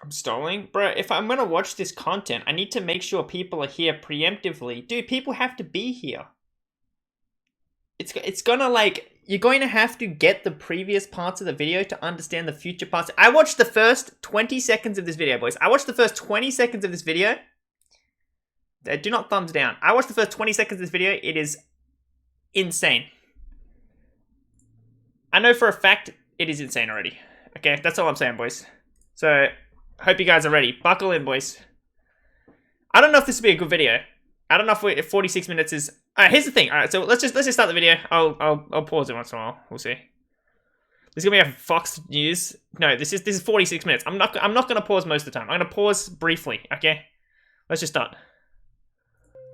I'm stalling? Bro, if I'm gonna watch this content, I need to make sure people are here preemptively. Dude, people have to be here. It's gonna, like, you're going to have to get the previous parts of the video to understand the future parts. I watched the first 20 seconds of this video, boys. I watched the first 20 seconds of this video. Do not thumbs down. I watched the first 20 seconds of this video. It is insane. I know for a fact it is insane already. Okay, that's all I'm saying, boys. So, hope you guys are ready. Buckle in, boys. I don't know if this will be a good video. I don't know if 46 minutes is... Alright, here's the thing. Alright, so let's just start the video. I'll pause it once in a while. We'll see. This is gonna be a Fox News. No, this is 46 minutes. I'm not gonna pause most of the time. I'm gonna pause briefly. Okay, let's just start.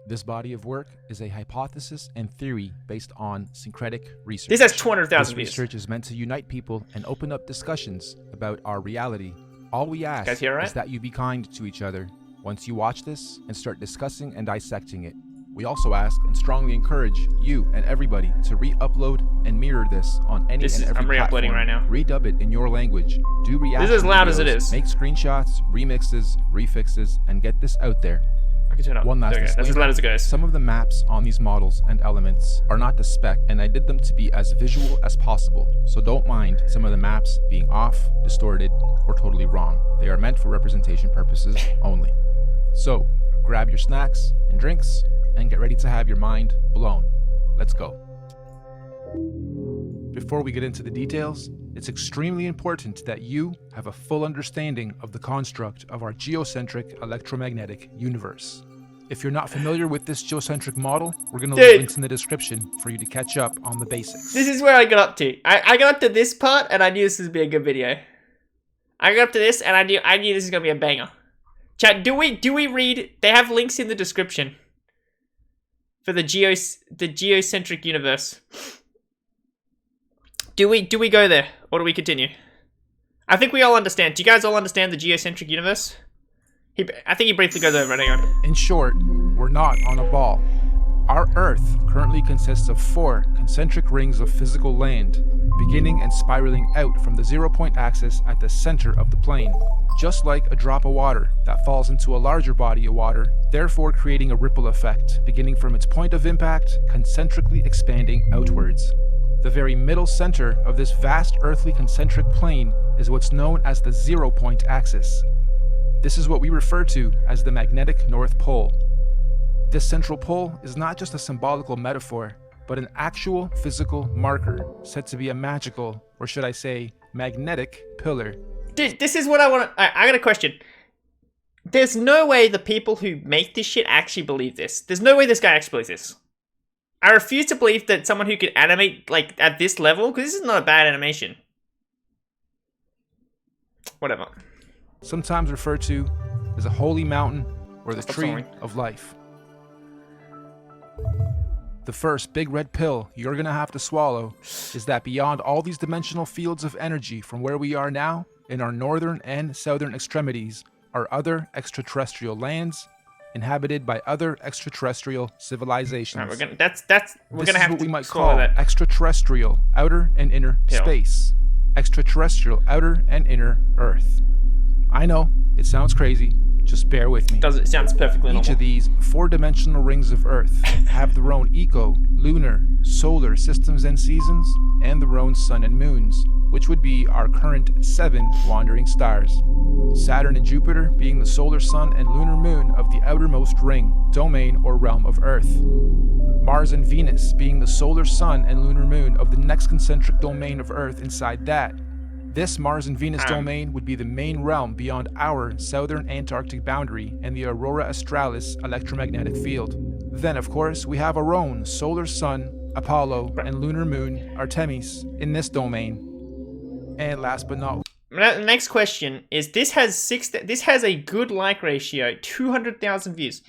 This body of work is a hypothesis and theory based on syncretic research. This has 200,000 views. This research is meant to unite people and open up discussions about our reality. All we ask is that you be kind to each other once you watch this and start discussing and dissecting it. We also ask and strongly encourage you and everybody to re-upload and mirror this on any and every I'm re-uploading right now. Redub it in your language. Do reaction This is as loud videos, as it is. Make screenshots, remixes, refixes, and get this out there. One last disclaimer. That's as loud as it goes. Some of the maps on these models and elements are not to spec, and I did them to be as visual as possible, so don't mind some of the maps being off, distorted, or totally wrong. They are meant for representation purposes only. So, grab your snacks and drinks, and get ready to have your mind blown. Let's go. Before we get into the details, it's extremely important that you have a full understanding of the construct of our geocentric electromagnetic universe. If you're not familiar with this geocentric model, we're going to leave links in the description for you to catch up on the basics. This is where I got up to. I got up to this part, and I knew this would be a good video. I got up to this, and I knew this is going to be a banger. Chat, do we read? They have links in the description for the Geocentric Universe. Do we go there, or do we continue? I think we all understand. Do you guys all understand the Geocentric Universe? I think he briefly goes over it. Hang on. In short, we're not on a ball. Our Earth currently consists of 4 concentric rings of physical land, beginning and spiraling out from the 0-point axis at the center of the plane, just like a drop of water that falls into a larger body of water, therefore creating a ripple effect, beginning from its point of impact, concentrically expanding outwards. The very middle center of this vast earthly concentric plane is what's known as the 0-point axis. This is what we refer to as the magnetic North Pole. This central pole is not just a symbolical metaphor, but an actual physical marker, said to be a magical, or should I say, magnetic pillar. Dude, this is what I want to... I got a question. There's no way the people who make this shit actually believe this. There's no way this guy actually believes this. I refuse to believe that someone who could animate, like, at this level, because this is not a bad animation. Whatever. Sometimes referred to as a holy mountain or the tree of life. The first big red pill you're gonna have to swallow is that beyond all these dimensional fields of energy from where we are now, in our northern and southern extremities, are other extraterrestrial lands inhabited by other extraterrestrial civilizations. Right, we're gonna have what to we might swallow call that. extraterrestrial outer and inner space, extraterrestrial outer and inner Earth. I know it sounds crazy. Just bear with me. It sounds perfectly normal. Each of these 4-dimensional rings of Earth have their own eco, lunar, solar systems and seasons, and their own sun and moons, which would be our current 7 wandering stars. Saturn and Jupiter being the solar sun and lunar moon of the outermost ring, domain, or realm of Earth. Mars and Venus being the solar sun and lunar moon of the next concentric domain of Earth inside that. This Mars and Venus domain would be the main realm beyond our southern Antarctic boundary and the Aurora Australis electromagnetic field. Then, of course, we have our own solar sun, Apollo, and lunar moon, Artemis, in this domain. And last but not... The next question is, this has a good like ratio, 200,000 views.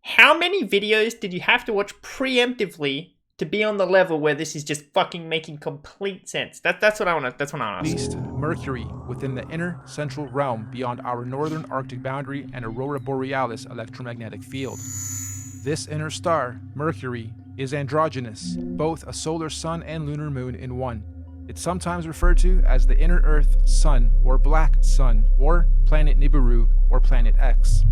How many videos did you have to watch preemptively to be on the level where this is just fucking making complete sense? That's what I want to ask. Least Mercury within the inner central realm beyond our northern Arctic boundary and Aurora Borealis electromagnetic field. This inner star, Mercury, is androgynous, both a solar sun and lunar moon in one. It's sometimes referred to as the inner Earth Sun or Black Sun or planet Nibiru or planet X.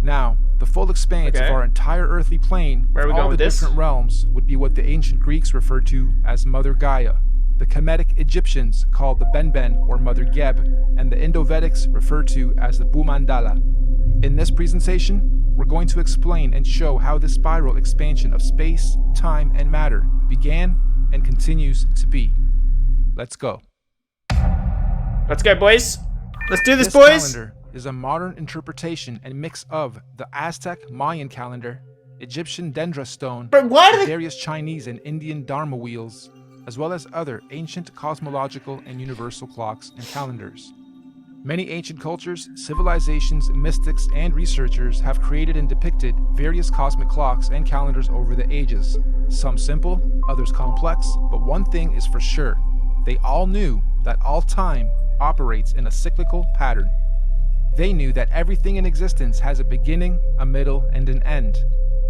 Now, the full expanse of our entire earthly plane with all the different realms would be what the ancient Greeks referred to as Mother Gaia, the Kemetic Egyptians called the Benben or Mother Geb, and the Indo-Vedics referred to as the Bhumandala. In this presentation, we're going to explain and show how this spiral expansion of space, time, and matter began and continues to be. Let's go. Let's go, boys. Let's do this, This boys. calendar is a modern interpretation and mix of the Aztec Mayan calendar, Egyptian dendra stone, But why do they... various Chinese and Indian dharma wheels, as well as other ancient cosmological and universal clocks and calendars. Many ancient cultures, civilizations, mystics, and researchers have created and depicted various cosmic clocks and calendars over the ages. Some simple, others complex, but one thing is for sure. They all knew that all time operates in a cyclical pattern. They knew that everything in existence has a beginning, a middle, and an end.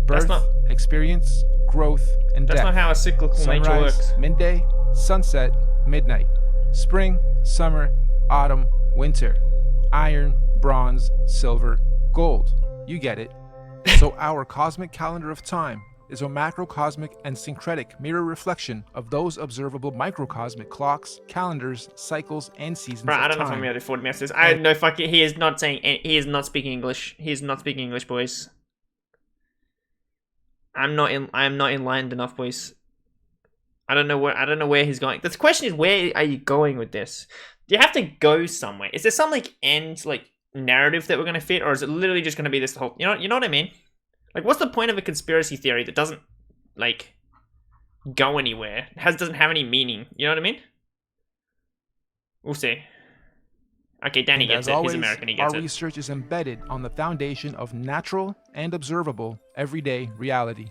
Birth, experience, growth, and death. That's not how a cyclical nature Sunrise, works. midday, sunset, midnight. Spring, summer, autumn, winter. Iron, bronze, silver, gold. You get it. So our cosmic calendar of time is a macrocosmic and syncretic mirror reflection of those observable microcosmic clocks, calendars, cycles, and seasons Bro, of I don't know if time. I'm going to afford messages. I have no fucking... He is not saying... He is not speaking English. He is not speaking English, boys. I am not enlightened enough, boys. I don't know where he's going. The question is, where are you going with this? Do you have to go somewhere? Is there some end narrative that we're gonna fit, or is it literally just gonna be this whole? You know what I mean? Like, what's the point of a conspiracy theory that doesn't go anywhere? Doesn't have any meaning. You know what I mean? We'll see. Okay, Danny gets it. He's American. He gets it. Our research is embedded on the foundation of natural and observable everyday reality.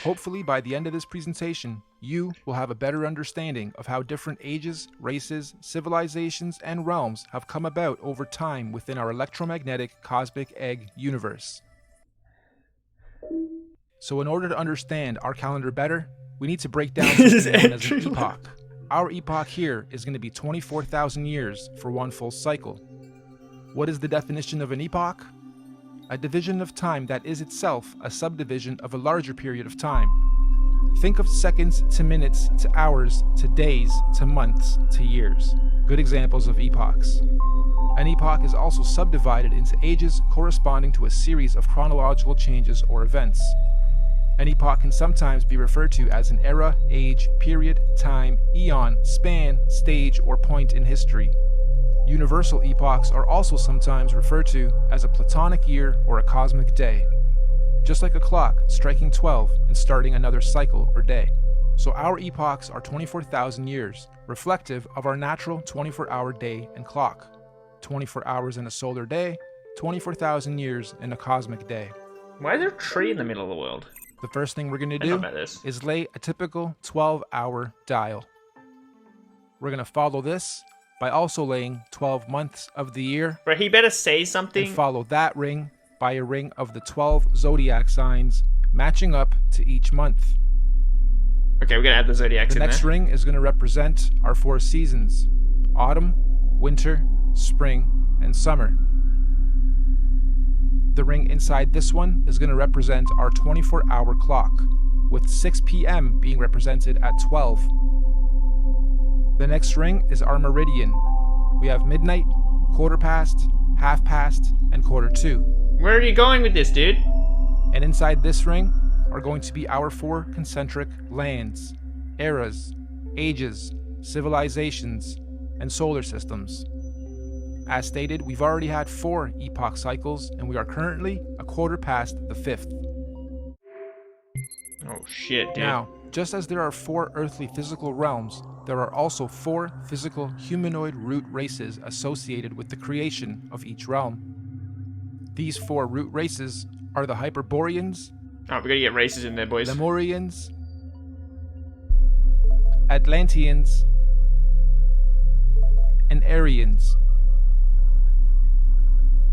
Hopefully, by the end of this presentation, you will have a better understanding of how different ages, races, civilizations, and realms have come about over time within our electromagnetic cosmic egg universe. So in order to understand our calendar better, we need to break down something known as an epoch. Our epoch here is going to be 24,000 years for one full cycle. What is the definition of an epoch? A division of time that is itself a subdivision of a larger period of time. Think of seconds to minutes to hours to days to months to years. Good examples of epochs. An epoch is also subdivided into ages corresponding to a series of chronological changes or events. An epoch can sometimes be referred to as an era, age, period, time, eon, span, stage, or point in history. Universal epochs are also sometimes referred to as a platonic year or a cosmic day. Just like a clock striking 12 and starting another cycle or day. So our epochs are 24,000 years, reflective of our natural 24-hour day and clock. 24 hours in a solar day, 24,000 years in a cosmic day. Why is there a tree in the middle of the world? The first thing we're going to do is lay a typical 12-hour dial. We're going to follow this by also laying 12 months of the year. But he better say something. And follow that ring by a ring of the 12 zodiac signs matching up to each month. Okay, we're going to add the zodiacs in there. The next ring is going to represent our 4 seasons: autumn, winter, spring, and summer. The ring inside this one is going to represent our 24-hour clock, with 6 p.m. being represented at 12. The next ring is our meridian. We have midnight, quarter past, half past, and quarter to. Where are you going with this, dude? And inside this ring are going to be our 4 concentric lands, eras, ages, civilizations, and solar systems. As stated, we've already had 4 epoch cycles, and we are currently a quarter past the 5th. Oh shit, dude. Now, just as there are 4 earthly physical realms, there are also 4 physical humanoid root races associated with the creation of each realm. These 4 root races are the Hyperboreans. Oh, we gotta get races in there, boys. Lemurians, Atlanteans, and Aryans.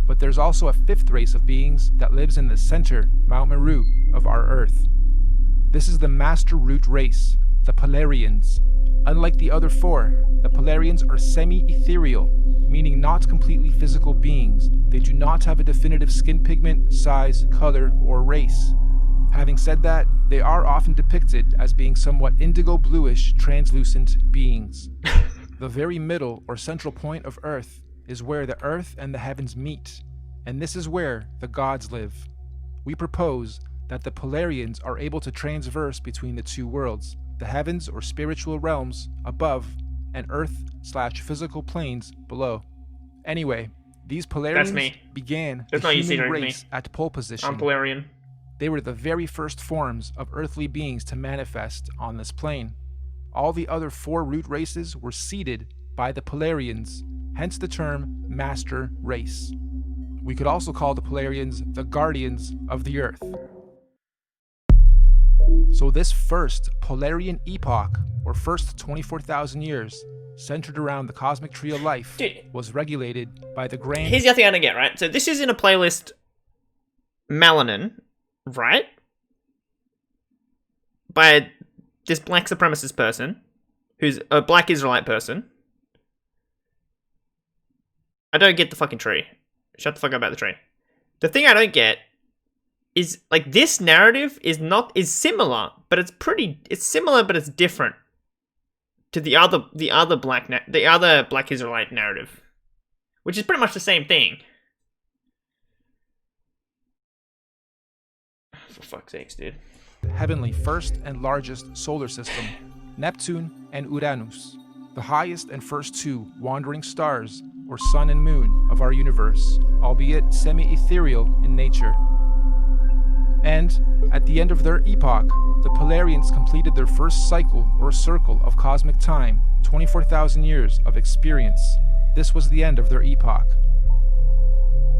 But there's also a 5th race of beings that lives in the center, Mount Meru, of our Earth. This is the Master Root race, the Polarians, Unlike the other four, the Polarians are semi-ethereal, meaning not completely physical beings. They do not have a definitive skin pigment, size, color, or race. Having said that, they are often depicted as being somewhat indigo-bluish, translucent beings. The very middle or central point of Earth is where the Earth and the heavens meet, and this is where the gods live. We propose that the Polarians are able to transverse between the two worlds, the heavens or spiritual realms above and Earth/physical planes below. Anyway, these Polarians began the human race at pole position. I'm Polarian. They were the very first forms of earthly beings to manifest on this plane. All the other four root races were seeded by the Polarians, hence the term Master Race. We could also call the Polarians the Guardians of the Earth. So this first Polarian epoch, or first 24,000 years, centered around the cosmic tree of life, was regulated by the grand... Here's the other thing I don't get, right? So this is in a playlist, Melanin, right? By this black supremacist person, who's a black Israelite person. I don't get the fucking tree. Shut the fuck up about the tree. The thing I don't get is, like, this narrative is similar, but it's similar, but it's different to the other black Israelite narrative, which is pretty much the same thing. For fuck's sakes, dude. The heavenly first and largest solar system, Neptune and Uranus, the highest and first two wandering stars, or sun and moon, of our universe, albeit semi-ethereal in nature. And, at the end of their epoch, the Polarians completed their first cycle or circle of cosmic time, 24,000 years of experience. This was the end of their epoch.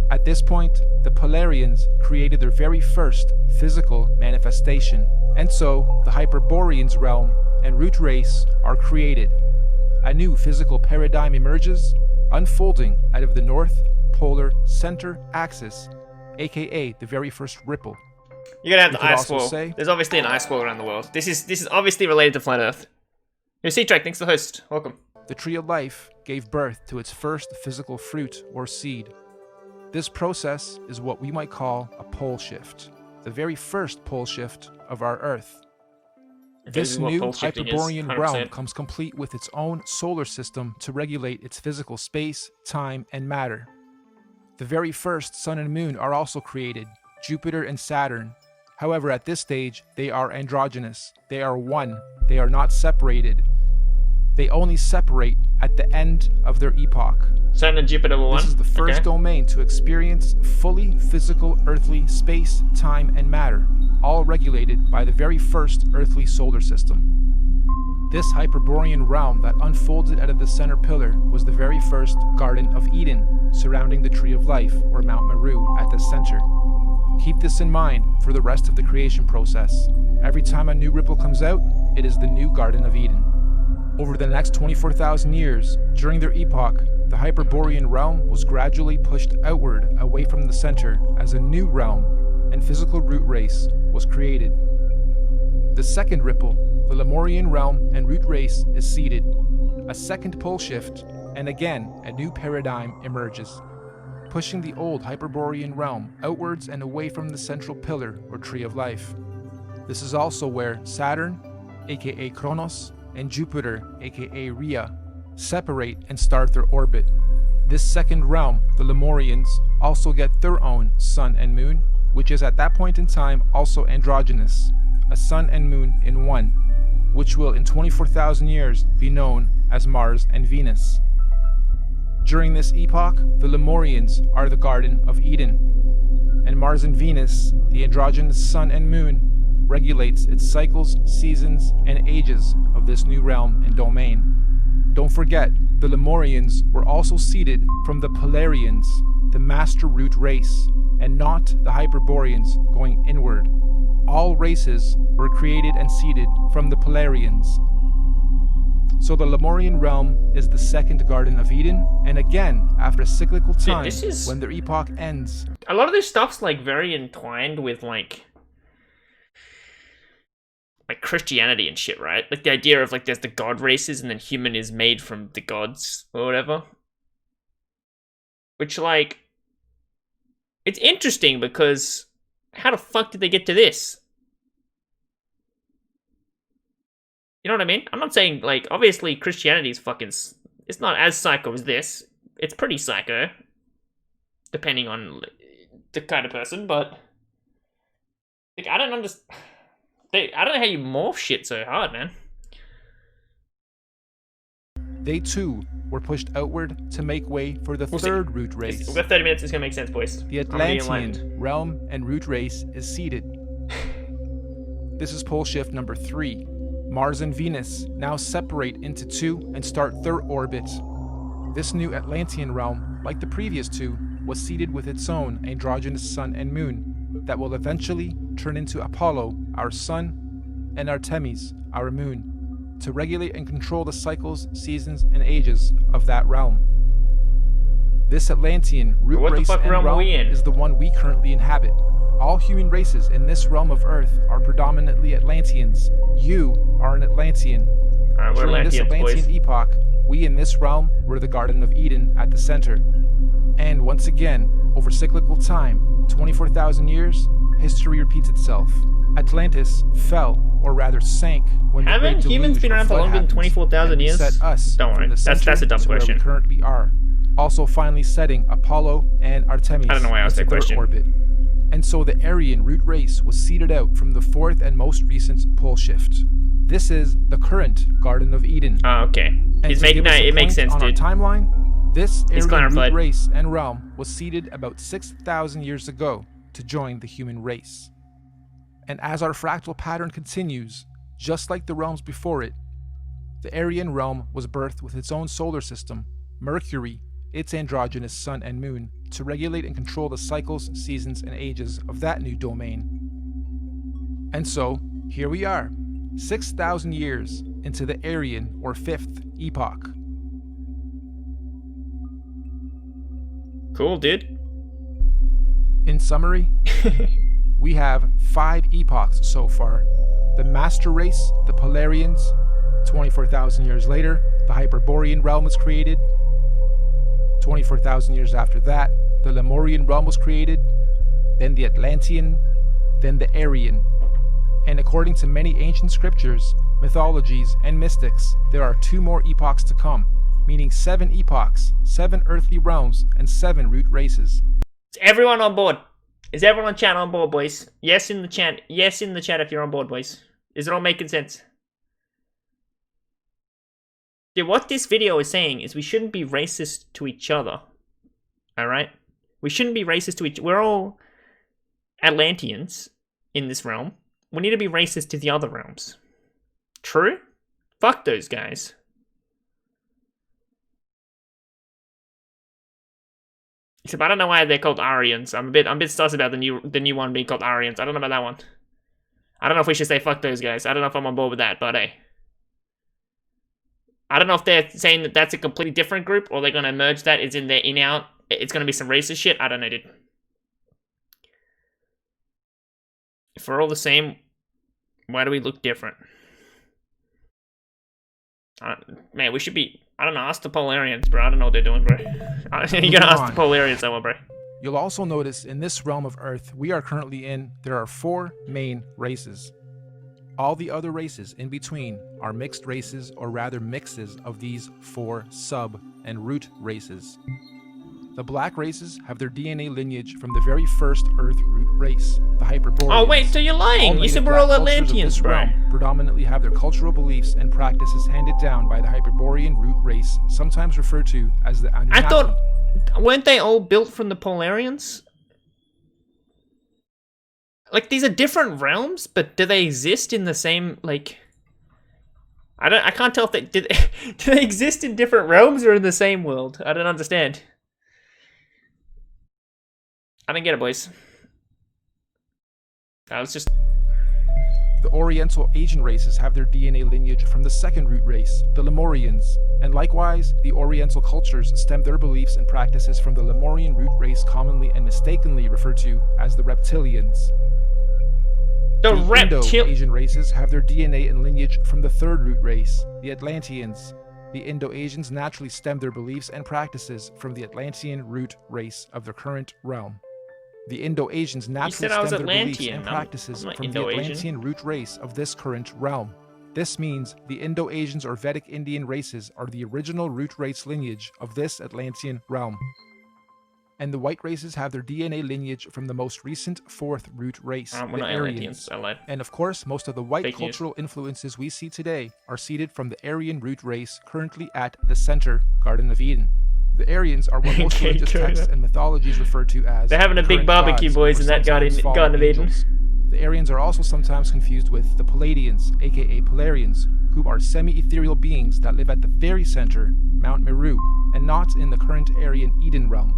At this point, the Polarians created their very first physical manifestation, and so the Hyperboreans realm and root race are created. A new physical paradigm emerges, unfolding out of the North Polar Center axis, aka the very first ripple. You're gonna have the ice wall. There's obviously an ice wall around the world. This is obviously related to Flat Earth. Yo, C-Track, thanks to the host. Welcome. The tree of life gave birth to its first physical fruit or seed. This process is what we might call a pole shift, the very first pole shift of our Earth. This new Hyperborean realm comes complete with its own solar system to regulate its physical space, time, and matter. The very first sun and moon are also created, Jupiter and Saturn. However, at this stage, they are androgynous. They are one. They are not separated. They only separate at the end of their epoch. Saturn and Jupiter were one? This is the first domain to experience fully physical earthly space, time, and matter, all regulated by the very first earthly solar system. This Hyperborean realm that unfolded out of the center pillar was the very first Garden of Eden, surrounding the Tree of Life, or Mount Meru, at the center. Keep this in mind for the rest of the creation process. Every time a new ripple comes out, it is the new Garden of Eden. Over the next 24,000 years, during their epoch, the Hyperborean realm was gradually pushed outward away from the center as a new realm and physical root race was created. The second ripple, the Lemurian realm and root race, is seeded. A second pole shift, and again a new paradigm emerges, pushing the old Hyperborean realm outwards and away from the central pillar or tree of life. This is also where Saturn, aka Kronos, and Jupiter, aka Rhea, separate and start their orbit. This second realm, the Lemurians, also get their own sun and moon, which is at that point in time also androgynous, a sun and moon in one, which will in 24,000 years be known as Mars and Venus. During this epoch, the Lemurians are the Garden of Eden, and Mars and Venus, the androgynous sun and moon, regulates its cycles, seasons, and ages of this new realm and domain. Don't forget, the Lemurians were also seeded from the Polarians, the master root race, and not the Hyperboreans going inward. All races were created and seeded from the Polarians. So the Lemurian realm is the second Garden of Eden, and again, after a cyclical time, when their epoch ends. A lot of this stuff's like very entwined with like like Christianity and shit, right? Like the idea of like there's the god races and then human is made from the gods or whatever. Which like, it's interesting because how the fuck did they get to this? You know what I mean? I'm not saying, like, obviously Christianity is fucking... It's not as psycho as this. It's pretty psycho. Depending on the kind of person, but... Like, I don't understand... I don't know how you morph shit so hard, man. They too were pushed outward to make way for the third root race. We've got 30 minutes, it's gonna make sense, boys. The Atlantean realm and root race is seeded. This is pole shift number 3. Mars and Venus now separate into 2 and start their orbit. This new Atlantean realm, like the previous 2, was seeded with its own androgynous sun and moon that will eventually turn into Apollo, our sun, and Artemis, our moon, to regulate and control the cycles, seasons, and ages of that realm. This Atlantean root race and realm is the one we currently inhabit. All human races in this realm of Earth are predominantly Atlanteans. You are an Atlantean. During this Atlantean epoch, we in this realm were the Garden of Eden at the center. And once again, over cyclical time, 24,000 years, history repeats itself. Atlantis fell, or rather sank, when the Great Deluge humans been around for longer than 24,000 years? Set us Don't worry, that's a dumb question. Where we currently are. Also finally setting Apollo and Artemis I don't know why I asked that question. Orbit. And so the Aryan root race was seeded out from the 4th and most recent pole shift. This is the current Garden of Eden. Oh, okay. It makes sense, dude. On our timeline, this Aryan root race and realm was seeded about 6,000 years ago to join the human race. And as our fractal pattern continues, just like the realms before it, the Aryan realm was birthed with its own solar system, Mercury, its androgynous sun and moon, to regulate and control the cycles, seasons, and ages of that new domain. And so, here we are, 6,000 years into the Aryan or 5th epoch. Cool, dude. In summary, we have 5 epochs so far. The Master Race, the Polarians. 24,000 years later, the Hyperborean realm was created. 24,000 years after that, the Lemurian realm was created, then the Atlantean, then the Aryan. And according to many ancient scriptures, mythologies, and mystics, there are 2 more epochs to come, meaning 7 epochs, 7 earthly realms, and 7 root races. Is everyone on board? Is everyone on chat on board, boys? Yes in the chat. Yes in the chat if you're on board, boys. Is it all making sense? Dude, what this video is saying is we shouldn't be racist to each other. Alright? We shouldn't be racist to each other. We're all Atlanteans in this realm. We need to be racist to the other realms. True? Fuck those guys. Except I don't know why they're called Aryans. I'm a bit sus about the new one being called Aryans. I don't know about that one. I don't know if we should say fuck those guys. I don't know if I'm on board with that, but hey. I don't know if they're saying that that's a completely different group, or they're going to merge that. It's in their in-out. It's going to be some racist shit. I don't know, dude. If we're all the same, why do we look different? Man, we should be... I don't know, ask the Polarians, bro. I don't know what they're doing, bro. You're gonna ask the Polarians that one, bro. You'll also notice in this realm of Earth we are currently in, there are 4 main races. All the other races in between are mixed races, or rather mixes of these 4 sub and root races. The black races have their DNA lineage from the very first Earth root race, the Hyperboreans. Oh wait, so you're lying! You said we're all Atlanteans, bro. Predominantly have their cultural beliefs and practices handed down by the Hyperborean root race, sometimes referred to as the Anunnaki. I thought, weren't they all built from the Polarians? Like, these are different realms, but do they exist in the same, like... I can't tell if they... do they exist in different realms or in the same world? I don't understand. I didn't get it, boys. I was just... The Oriental Asian races have their DNA lineage from the second root race, the Lemurians, and likewise, the Oriental cultures stem their beliefs and practices from the Lemurian root race, commonly and mistakenly referred to as the Reptilians. The The reptile. Indo-Asian races have their DNA and lineage from the third root race, the Atlanteans. The Indo-Asians naturally stem their beliefs and practices from the Atlantean root race of their current realm. The Indo-Asians naturally said I was stem their beliefs Atlantean. and I'm practices not from the Indo-Asian. Atlantean root race of this current realm. This means the Indo-Asians or Vedic Indian races are the original root race lineage of this Atlantean realm. And the white races have their DNA lineage from the most recent fourth root race, We're the not Aryans. Atlanteans. I lied. And of course, most of the white Fake news. cultural influences we see today are seeded from the Aryan root race currently at the center, Garden of Eden. The Aryans are what most Okay, religious good. texts and mythologies refer to as They're having a the big current barbecue, gods, boys, or in that sometimes fallen Garden of Eden. angels. The Aryans are also sometimes confused with the Palladians, aka Polarians, who are semi-ethereal beings that live at the very center, Mount Meru, and not in the current Aryan Eden realm.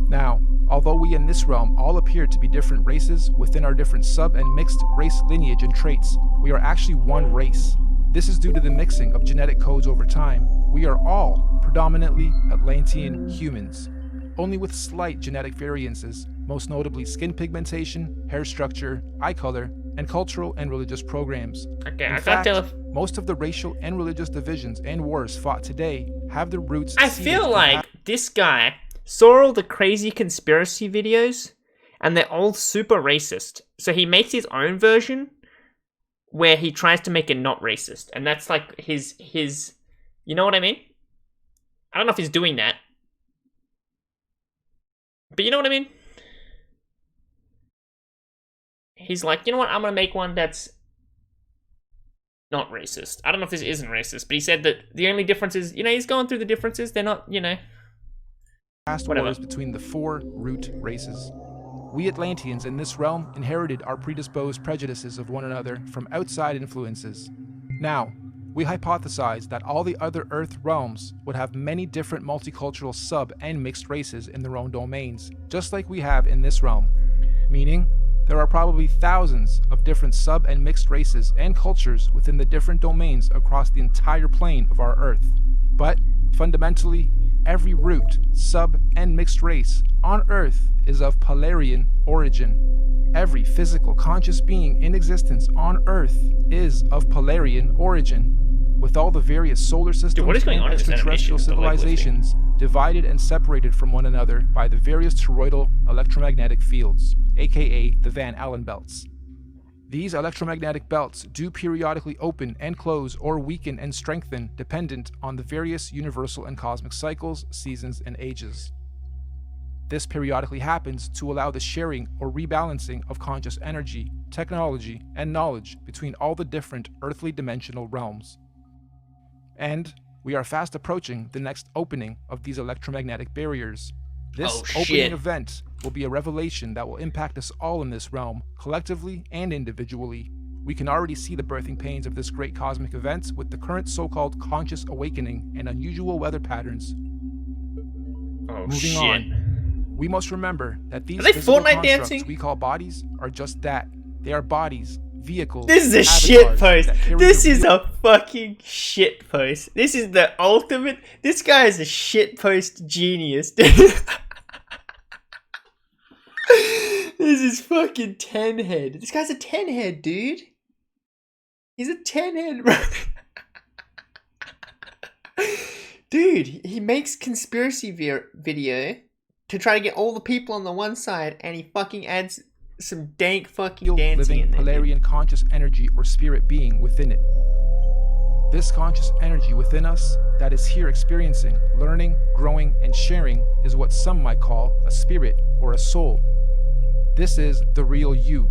Now, although we in this realm all appear to be different races within our different sub and mixed race lineage and traits, we are actually one race. This is due to the mixing of genetic codes over time. We are all predominantly Atlantean humans, only with slight genetic variances, most notably skin pigmentation, hair structure, eye color, and cultural and religious programs. Okay, In I can't fact, tell if. most of the racial and religious divisions and wars fought today have their roots I seeded feel from like this guy saw all the crazy conspiracy videos, and they're all super racist. So he makes his own version where he tries to make it not racist, and that's like his. You know what I mean? I don't know if he's doing that, but you know what I mean. He's like, you know what? I'm gonna make one that's not racist. I don't know if this isn't racist, but he said that the only difference is, he's going through the differences. They're not, past whatever. wars between the four root races. We Atlanteans in this realm inherited our predisposed prejudices of one another from outside influences. Now, we hypothesize that all the other Earth realms would have many different multicultural sub and mixed races in their own domains, just like we have in this realm. Meaning, there are probably thousands of different sub and mixed races and cultures within the different domains across the entire plane of our Earth. But, fundamentally, every root, sub, and mixed race on Earth is of Polarian origin. Every physical conscious being in existence on Earth is of Polarian origin, with all the various solar systems what is going and on in this extraterrestrial animation? The leg civilizations divided and separated from one another by the various toroidal electromagnetic fields, aka the Van Allen belts. These electromagnetic belts do periodically open and close or weaken and strengthen dependent on the various universal and cosmic cycles, seasons, and ages. This periodically happens to allow the sharing or rebalancing of conscious energy, technology, and knowledge between all the different earthly dimensional realms. And we are fast approaching the next opening of these electromagnetic barriers. This opening event will be a revelation that will impact us all in this realm, collectively and individually. We can already see the birthing pains of this great cosmic event with the current so-called conscious awakening and unusual weather patterns. Moving on, we must remember that these physical Fortnite constructs dancing? we call bodies are just that. They are bodies, vehicles. This is a avatars shit post. that carry This the is real a fucking shit post. This is the ultimate. This guy is a shit post genius, dude. This is fucking 10 head. This guy's a 10 head, dude. He's a 10 head, bro. Dude, he makes conspiracy video to try to get all the people on the one side, and he fucking adds some dank fucking dancing in living there. Polarian conscious energy or spirit being within it. This conscious energy within us that is here experiencing, learning, growing, and sharing is what some might call a spirit or a soul. This is the real you.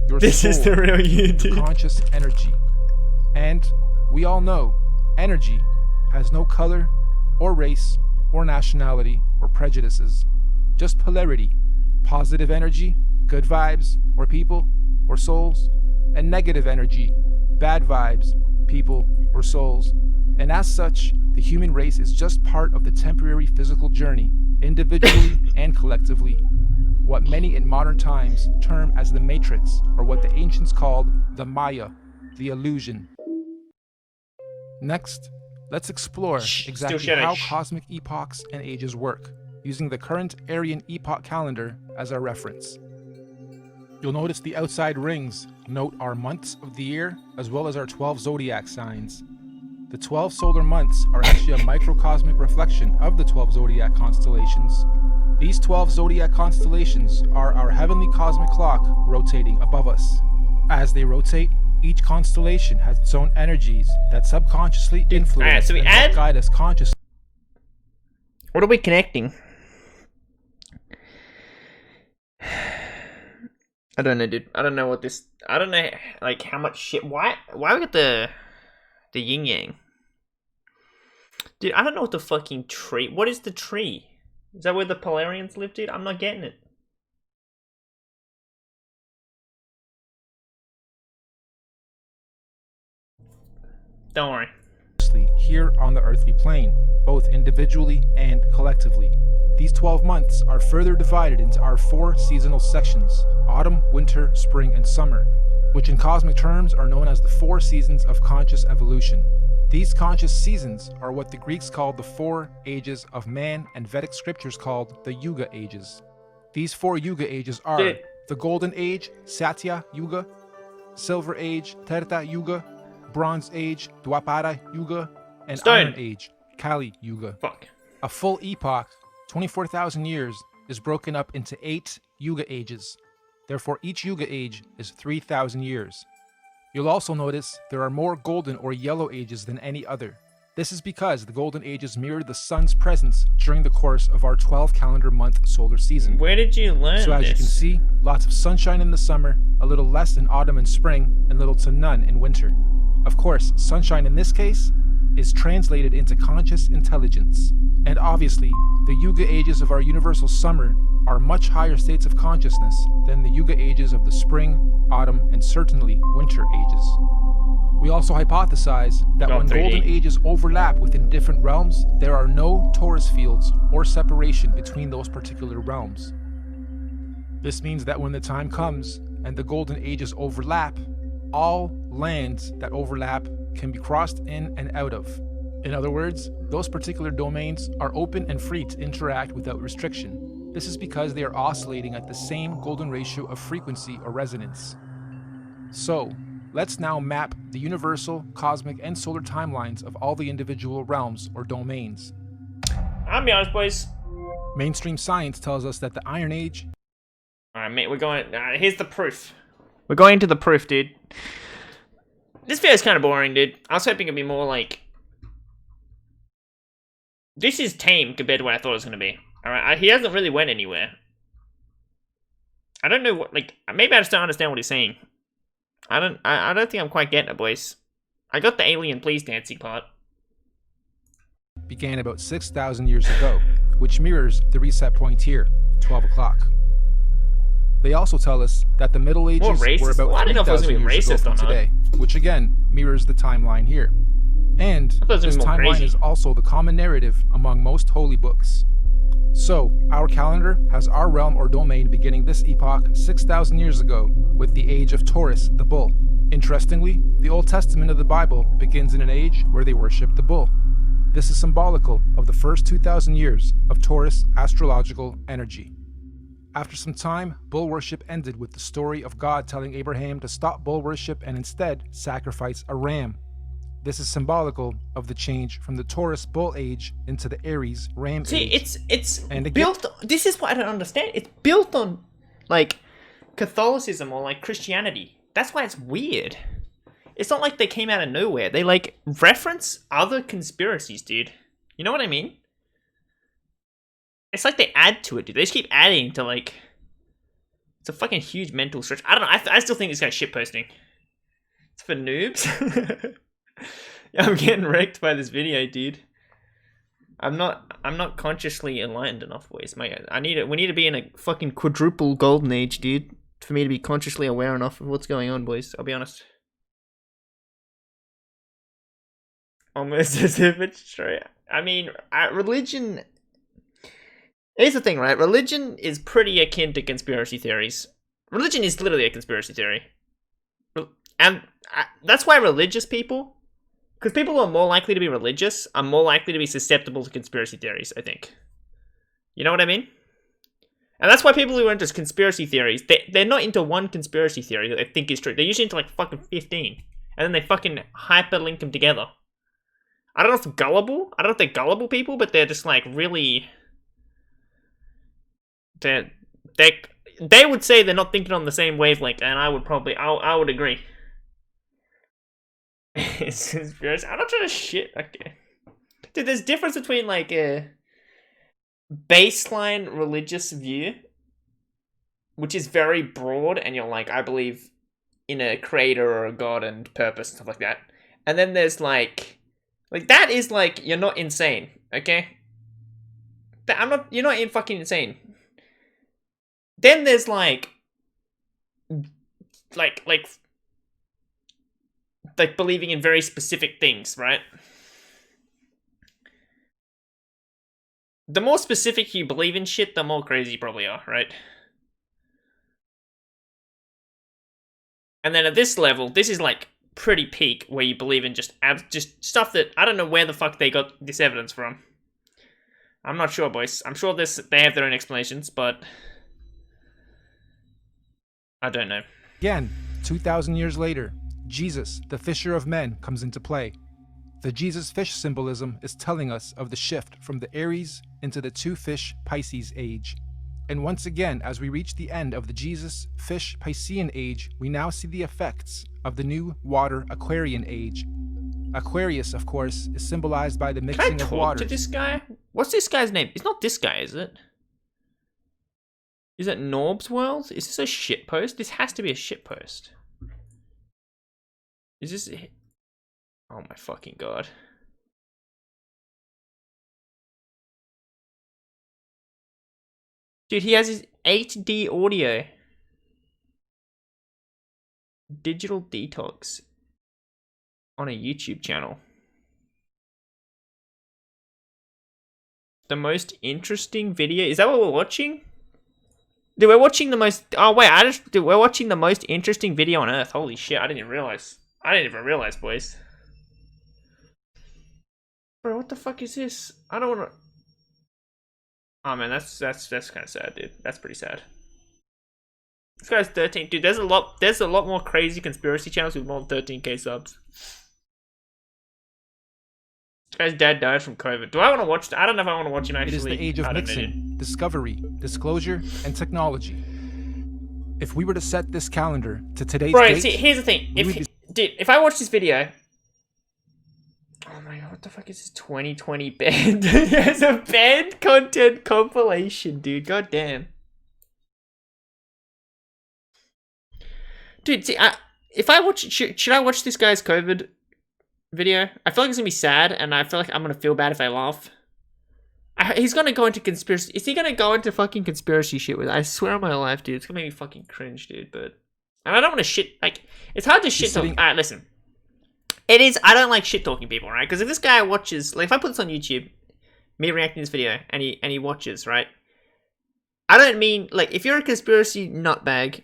Your This soul, is the real you, your dude. conscious energy. And we all know energy has no color or race or nationality or prejudices. Just polarity, positive energy, good vibes or people or souls, and negative energy, bad vibes, people or souls. And as such, the human race is just part of the temporary physical journey, individually and collectively. What many in modern times term as the Matrix, or what the ancients called the Maya, the illusion. Next, let's explore exactly how cosmic epochs and ages work, using the current Aryan epoch calendar as our reference. You'll notice the outside rings note our months of the year as well as our 12 zodiac signs. The 12 solar months are actually a microcosmic reflection of the 12 zodiac constellations. These 12 zodiac constellations are our heavenly cosmic clock rotating above us. As they rotate, each constellation has its own energies that subconsciously influence and help guide us consciously. What are we connecting? I don't know, dude. I don't know what this. I don't know, like, how much shit. Why we got the yin yang? Dude, I don't know what the fucking tree. What is the tree? Is that where the Polarians live, dude? I'm not getting it. Don't worry. Here on the earthly plane, both individually and collectively. These 12 months are further divided into our 4 seasonal sections: autumn, winter, spring, and summer, which in cosmic terms are known as the 4 seasons of conscious evolution. These conscious seasons are what the Greeks called the 4 ages of man and Vedic scriptures called the Yuga ages. These 4 Yuga ages are the Golden Age, Satya Yuga, Silver Age, Treta Yuga, Bronze Age, Dwapara Yuga, and Iron Age, Kali Yuga. Fuck. A full epoch, 24,000 years, is broken up into 8 Yuga ages. Therefore, each Yuga age is 3,000 years. You'll also notice there are more golden or yellow ages than any other. This is because the golden ages mirror the sun's presence during the course of our 12 calendar month solar season. Where did you learn So as this? you can see, lots of sunshine in the summer, a little less in autumn and spring, and little to none in winter. Of course, sunshine in this case is translated into conscious intelligence. And obviously, the Yuga ages of our universal summer are much higher states of consciousness than the Yuga ages of the spring, autumn, and certainly winter ages. We also hypothesize that when golden ages overlap within different realms, there are no torus fields or separation between those particular realms. This means that when the time comes and the golden ages overlap, all lands that overlap can be crossed in and out of. In other words, those particular domains are open and free to interact without restriction. This is because they are oscillating at the same golden ratio of frequency or resonance. So, let's now map the universal, cosmic, and solar timelines of all the individual realms or domains. I'll be honest, boys. Mainstream science tells us that the Iron Age... Alright, mate, we're going... here's the proof. We're going to the proof, dude. This video's kind of boring, dude. I was hoping it'd be more like... This is tame compared to what I thought it was going to be. Alright, he hasn't really went anywhere. I don't know what, like... Maybe I just don't understand what he's saying. I don't think I'm quite getting it, boys. I got the alien please dancing part. Began about 6,000 years ago, which mirrors the reset point here, 12 o'clock. They also tell us that the Middle Ages were about 3,000 years ago from today, which again mirrors the timeline here. And this timeline is also the common narrative among most holy books. So, our calendar has our realm or domain beginning this epoch 6,000 years ago with the age of Taurus, the bull. Interestingly, the Old Testament of the Bible begins in an age where they worship the bull. This is symbolical of the first 2,000 years of Taurus astrological energy. After some time, bull worship ended with the story of God telling Abraham to stop bull worship and instead sacrifice a ram. This is symbolical of the change from the Taurus bull age into the Aries ram age. See, it's built... This is what I don't understand. It's built on, like, Catholicism or, like, Christianity. That's why it's weird. It's not like they came out of nowhere. They, like, reference other conspiracies, dude. You know what I mean? It's like they add to it, dude. They just keep adding to, like... It's a fucking huge mental stretch. I don't know. I still think this guy's shitposting. It's for noobs. Yeah, I'm getting wrecked by this video, dude. I'm not consciously enlightened enough, boys. We need to be in a fucking quadruple golden age, dude, for me to be consciously aware enough of what's going on, boys. I'll be honest. Almost as if it's true. I mean, religion... Here's the thing, right? Religion is pretty akin to conspiracy theories. Religion is literally a conspiracy theory. And that's why religious people... Because people who are more likely to be religious are more likely to be susceptible to conspiracy theories, I think. You know what I mean? And that's why people who are into conspiracy theories, they're not into one conspiracy theory that they think is true. They're usually into like fucking 15. And then they fucking hyperlink them together. I don't know if they're gullible. I don't know if they're gullible people, but they're just like really... They would say they're not thinking on the same wavelength, and I would agree. It's conspiracy. I'm not trying to shit. Okay. Dude, there's difference between like a baseline religious view, which is very broad, and you're like, I believe in a creator or a god and purpose and stuff like that. And then there's like that is like, you're not insane, okay? You're not fucking insane. Then there's like believing in very specific things, right? The more specific you believe in shit, the more crazy you probably are, right? And then at this level, this is like pretty peak, where you believe in just stuff that I don't know where the fuck they got this evidence from. I'm not sure, boys. I'm sure they have their own explanations, but I don't know. Again, 2,000 years later, Jesus, the fisher of men, comes into play. The Jesus fish symbolism is telling us of the shift from the Aries into the two fish Pisces age. And once again, as we reach the end of the Jesus fish Piscean age, we now see the effects of the new water Aquarian age. Aquarius, of course, is symbolized by the mixing of waters. To this guy? What's this guy's name? It's not this guy, is it? Is it Norb's World? Is this a shitpost? This has to be a shitpost. Is this... Oh my fucking god. Dude, he has his 8D audio. Digital Detox. On a YouTube channel. The most interesting video? Is that what we're watching? Dude, we're watching the most... Oh, wait, we're watching the most interesting video on Earth. Holy shit, I didn't even realize. Boys. Bro, what the fuck is this? I don't want to... Oh, man, that's kind of sad, dude. That's pretty sad. This guy's 13... Dude, there's a lot more crazy conspiracy channels with more than 13k subs. This guy's dad died from COVID. Do I want to watch... I don't know if I want to watch him, actually. It is the age of mixing, discovery, disclosure, and technology. If we were to set this calendar to today's date... See, here's the thing. If I watch this video... Oh my god, what the fuck is this 2020 band? There's a band content compilation, dude. God damn. Dude, see, if I watch... Should I watch this guy's COVID video? I feel like it's gonna be sad, and I feel like I'm gonna feel bad if I laugh. He's gonna go into conspiracy... Is he gonna go into fucking conspiracy shit with it? I swear on my life, dude. It's gonna make me fucking cringe, dude, but... And I don't want to shit... Like, it's hard to shit talk... Alright, listen. It is... I don't like shit talking people, right? Because if this guy watches... Like, if I put this on YouTube, me reacting to this video, and he watches, right? I don't mean... Like, if you're a conspiracy nutbag...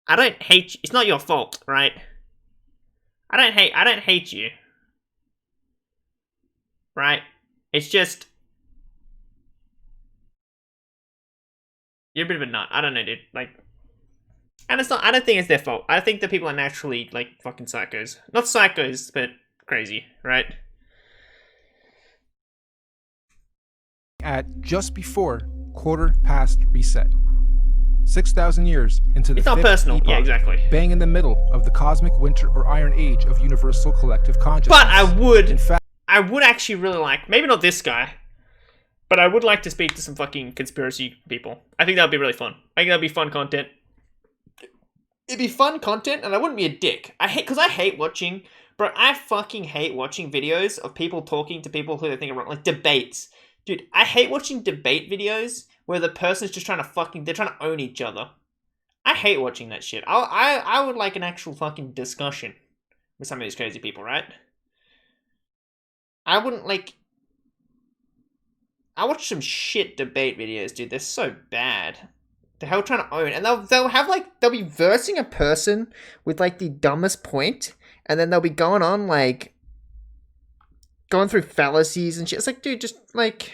I don't hate you. It's not your fault, right? I don't hate you. Right? It's just... You're a bit of a nut. I don't know, dude. Like... And it's not... I don't think it's their fault. I think that people are naturally, like, fucking psychos. Not psychos, but crazy, right? At just before quarter past reset. 6,000 years into the It's not fifth personal. epoch, Yeah, exactly. bang in the middle of the cosmic winter or iron age of universal collective consciousness. But I would... In fact, I would actually really like... Maybe not this guy. But I would like to speak to some fucking conspiracy people. I think that would be really fun. I think that would be fun content. It'd be fun content, and I wouldn't be a dick. Because I hate watching... Bro, I fucking hate watching videos of people talking to people who they think are wrong. Like, debates. Dude, I hate watching debate videos where the person's just trying to fucking... They're trying to own each other. I hate watching that shit. I would like an actual fucking discussion with some of these crazy people, right? I wouldn't, like... I watch some shit debate videos, dude. They're so bad. The hell trying to own. And they'll have, like... They'll be versing a person with, like, the dumbest point. And then they'll be going on, like... Going through fallacies and shit. It's like, dude, just, like...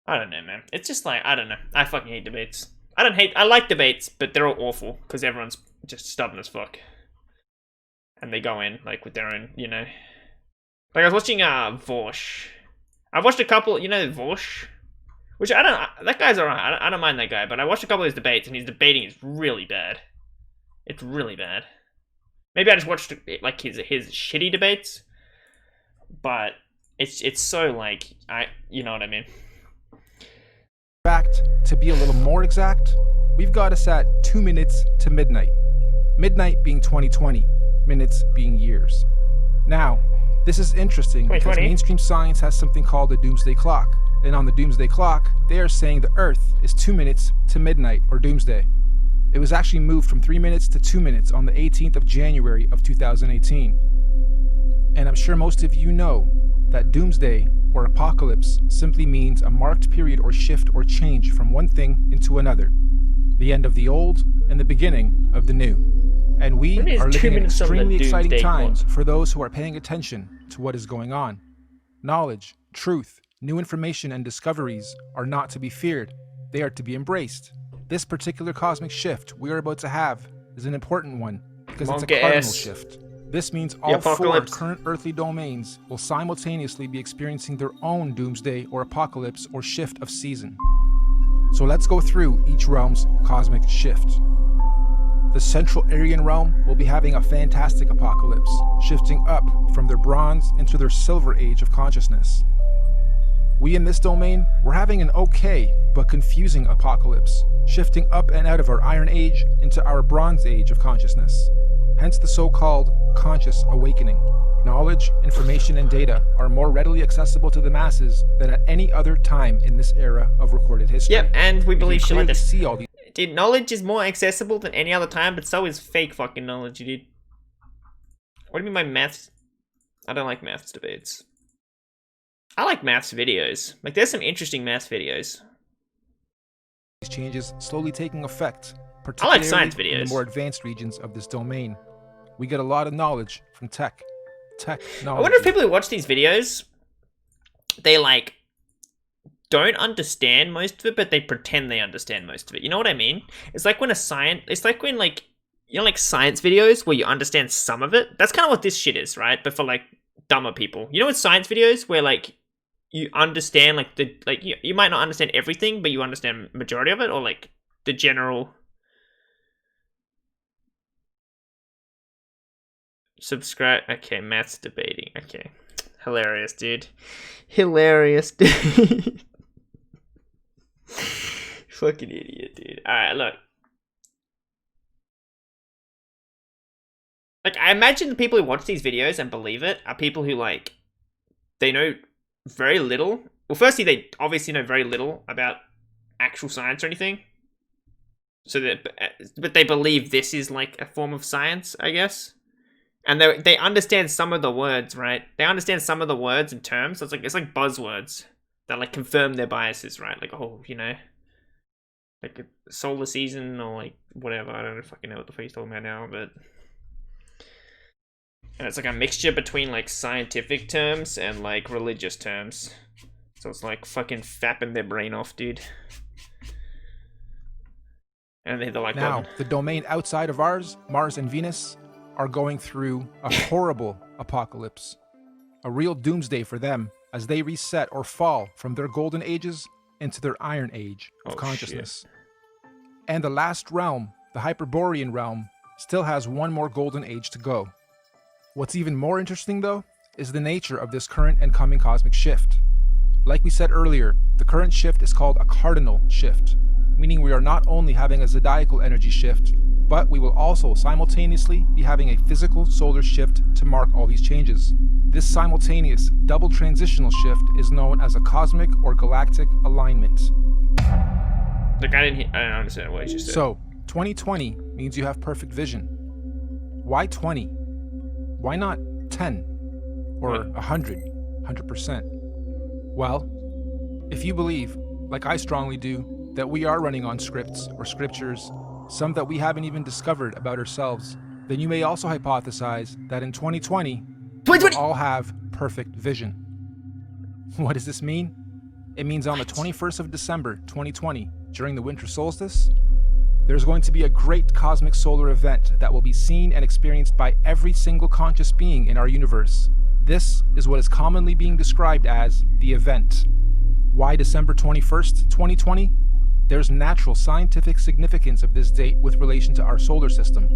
I don't know, man. It's just like, I don't know. I fucking hate debates. I like debates, but they're all awful because everyone's just stubborn as fuck. And they go in, like, with their own, you know. Like, I was watching, Vorsh. I've watched a couple, you know, Vorsh? Which that guy's alright. I don't mind that guy, but I watched a couple of his debates, and his debating is really bad. It's really bad. Maybe I just watched, like, his shitty debates. But it's so, like, you know what I mean. In fact, to be a little more exact, we've got us at 2 minutes to midnight. Midnight being 2020, minutes being years. Now, this is interesting because mainstream science has something called the Doomsday Clock. And on the Doomsday Clock, they are saying the Earth is 2 minutes to midnight, or doomsday. It was actually moved from 3 minutes to 2 minutes on the 18th of January of 2018. And I'm sure most of you know that doomsday or apocalypse simply means a marked period or shift or change from one thing into another. The end of the old and the beginning of the new. And we are living in extremely exciting times for those who are paying attention to what is going on. Knowledge, truth, new information and discoveries are not to be feared. They are to be embraced. This particular cosmic shift we are about to have is an important one because it's a cardinal shift. This means all 4 current earthly domains will simultaneously be experiencing their own doomsday or apocalypse or shift of season. So let's go through each realm's cosmic shift. The Central Aryan realm will be having a fantastic apocalypse, shifting up from their bronze into their silver age of consciousness. We in this domain, we're having an okay but confusing apocalypse, shifting up and out of our Iron Age into our Bronze Age of consciousness. Hence the so-called conscious awakening. Knowledge, information, and data are more readily accessible to the masses than at any other time in this era of recorded history. Yep, and we believe shit like this. See all these. Dude, knowledge is more accessible than any other time, but so is fake fucking knowledge, dude. What do you mean by maths? I don't like maths debates. I like maths videos. Like, there's some interesting maths videos. These changes slowly taking effect, I particularly like science videos. in the more advanced regions of this domain. We get a lot of knowledge from tech. Technology. I wonder if people who watch these videos, they, like, don't understand most of it, but they pretend they understand most of it. You know what I mean? It's like when like, you know, like science videos where you understand some of it. That's kind of what this shit is, right? But for, like, dumber people. You know, with science videos where, like, you understand, like, you might not understand everything, but you understand majority of it, or, like, the general... Subscribe. Okay, maths debating. Okay. Hilarious, dude. Hilarious, dude. Fucking idiot, dude. Alright, look. Like, I imagine the people who watch these videos and believe it are people who, like, they know very little. Well, firstly, they obviously know very little about actual science or anything. So but they believe this is, like, a form of science, I guess. And they understand some of the words, right? They understand some of the words and terms. So it's like buzzwords that, like, confirm their biases, right? Like, oh, you know, like a solar season or, like, whatever. I don't fucking know what the fuck he's talking about now, but... And it's like a mixture between, like, scientific terms and, like, religious terms. So it's like fucking fapping their brain off, dude. And they're like... Now, the domain outside of ours, Mars and Venus, are going through a horrible apocalypse. A real doomsday for them as they reset or fall from their golden ages into their iron age of consciousness. Shit. And the last realm, the Hyperborean realm, still has one more golden age to go. What's even more interesting, though, is the nature of this current and coming cosmic shift. Like we said earlier, the current shift is called a cardinal shift, meaning we are not only having a zodiacal energy shift, but we will also simultaneously be having a physical solar shift to mark all these changes. This simultaneous double transitional shift is known as a cosmic or galactic alignment. Like, I don't understand what you just said. So, 2020 means you have perfect vision. Why 20? Why not 10? Or 100? 100%? Well, if you believe, like I strongly do, that we are running on scripts or scriptures, some that we haven't even discovered about ourselves, then you may also hypothesize that in 2020, we'll all have perfect vision. What does this mean? It means on the 21st of December 2020, during the Winter Solstice, there's going to be a great cosmic solar event that will be seen and experienced by every single conscious being in our universe. This is what is commonly being described as the event. Why December 21st, 2020? There's natural scientific significance of this date with relation to our solar system.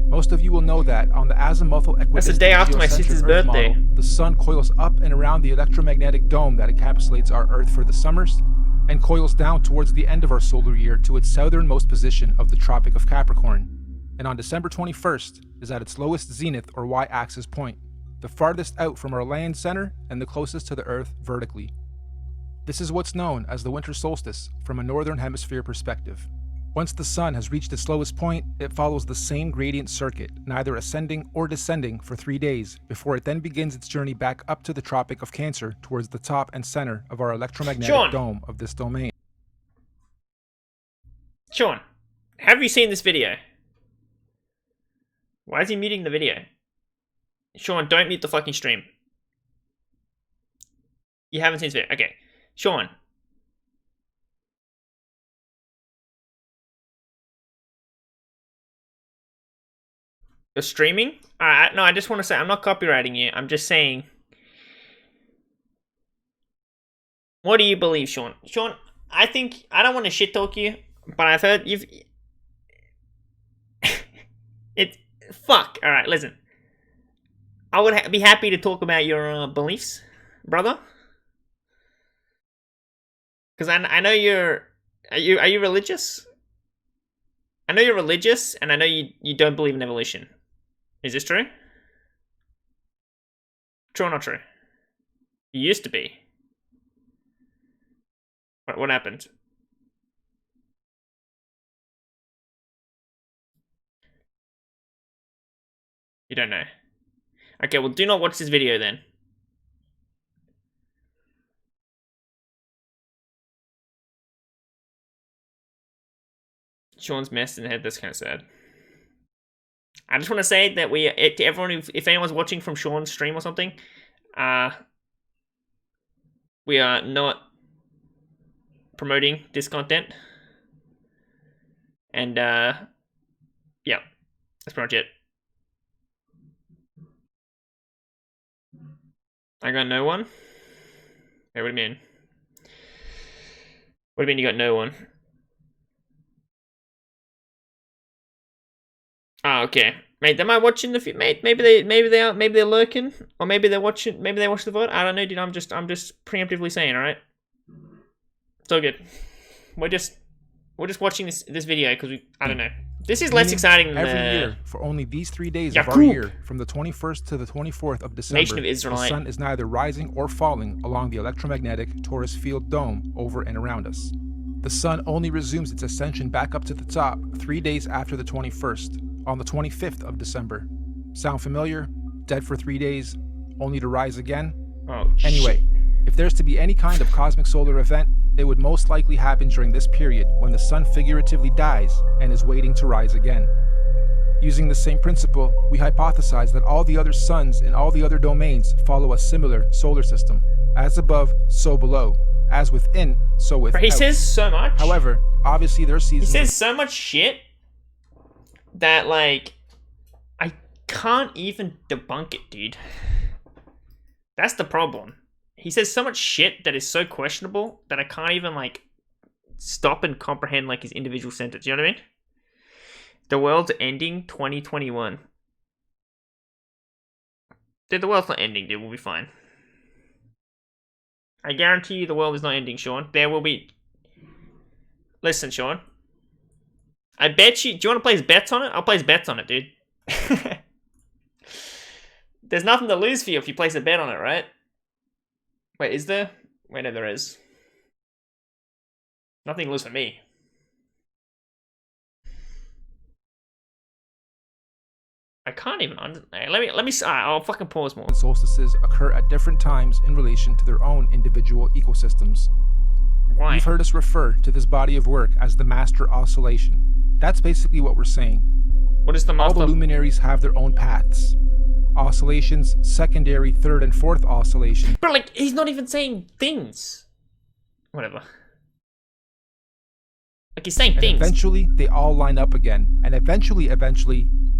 Most of you will know that on the azimuthal equidistant That's the day after my sister's Earth birthday. model, the sun coils up and around the electromagnetic dome that encapsulates our Earth for the summers, and coils down towards the end of our solar year to its southernmost position of the Tropic of Capricorn. And on December 21st is at its lowest zenith or y-axis point, the farthest out from our land center and the closest to the Earth vertically. This is what's known as the Winter Solstice from a northern hemisphere perspective. Once the sun has reached its lowest point, it follows the same gradient circuit, neither ascending or descending for 3 days, before it then begins its journey back up to the Tropic of Cancer towards the top and center of our electromagnetic dome of this domain. Sean, have you seen this video? Why is he muting the video? Sean, don't mute the fucking stream. You haven't seen this video. Okay. Sean. You're streaming? No, I just want to say, I'm not copywriting you. I'm just saying. What do you believe, Sean? Sean, I think, I don't want to shit talk you, but I've heard you've... Fuck. Alright, listen. I would be happy to talk about your beliefs, brother. Because I know you're... Are you religious? I know you're religious, and I know you don't believe in evolution. Is this true? True or not true? You used to be. What happened? You don't know. Okay, well, do not watch this video then. Sean's messed in the head. That's kind of sad. I just want to say that to everyone, if anyone's watching from Sean's stream or something, we are not promoting this content. And, yeah, that's pretty much it. I got no one? Wait, what do you mean? What do you mean you got no one? Oh, okay. Mate, am I watching the mate? Maybe they're lurking, or maybe they're watching. Maybe they watch the VOD. I don't know, dude. I'm just preemptively saying, all right. It's all good. We're just watching this video because I don't know. This is less exciting than every year for only these 3 days of our year, from the 21st to the 24th of December. Nation of Israelite. The sun is neither rising or falling along the electromagnetic torus field dome over and around us. The sun only resumes its ascension back up to the top 3 days after the 21st. On the 25th of December. Sound familiar? Dead for 3 days, only to rise again? Oh, anyway, if there's to be any kind of cosmic solar event, it would most likely happen during this period when the sun figuratively dies and is waiting to rise again. Using the same principle, we hypothesize that all the other suns in all the other domains follow a similar solar system. As above, so below. As within, so without. He says so much. However, obviously their seasons... He says so much shit that, like, I can't even debunk it, dude. That's the problem. He says so much shit that is so questionable that I can't even, like, stop and comprehend, like, his individual sentence. You know what I mean? The world's ending 2021. Dude, the world's not ending, dude. We'll be fine. I guarantee you the world is not ending, Sean. There will be... Listen, Sean. I bet you... Do you want to place bets on it? I'll place bets on it, dude. There's nothing to lose for you if you place a bet on it, right? Wait, is there? Wait, no, there is. Nothing to lose for me. I can't even understand. Let me. I'll fucking pause more. Solstices occur at different times in relation to their own individual ecosystems. Why? You've heard us refer to this body of work as the master oscillation. That's basically what we're saying. What is the master? All the luminaries have their own paths. Oscillations, secondary, third, and fourth oscillation. But, like, he's not even saying things. Whatever. Like, he's saying And things. eventually, they all line up again. And eventually,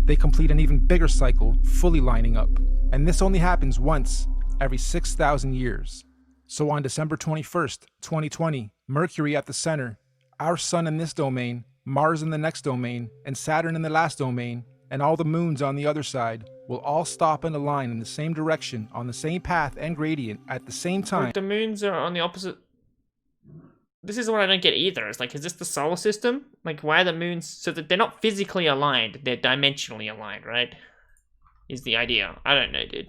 they complete an even bigger cycle, fully lining up. And this only happens once every 6,000 years. So on December 21st, 2020, Mercury at the center, our sun in this domain, Mars in the next domain, and Saturn in the last domain, and all the moons on the other side will all stop and align in the same direction on the same path and gradient at the same time. Like, the moons are on the opposite. This is what I don't get either. It's like, is this the solar system? Like, why are the moons so that they're not physically aligned, they're dimensionally aligned, right? Is the idea. I don't know, dude.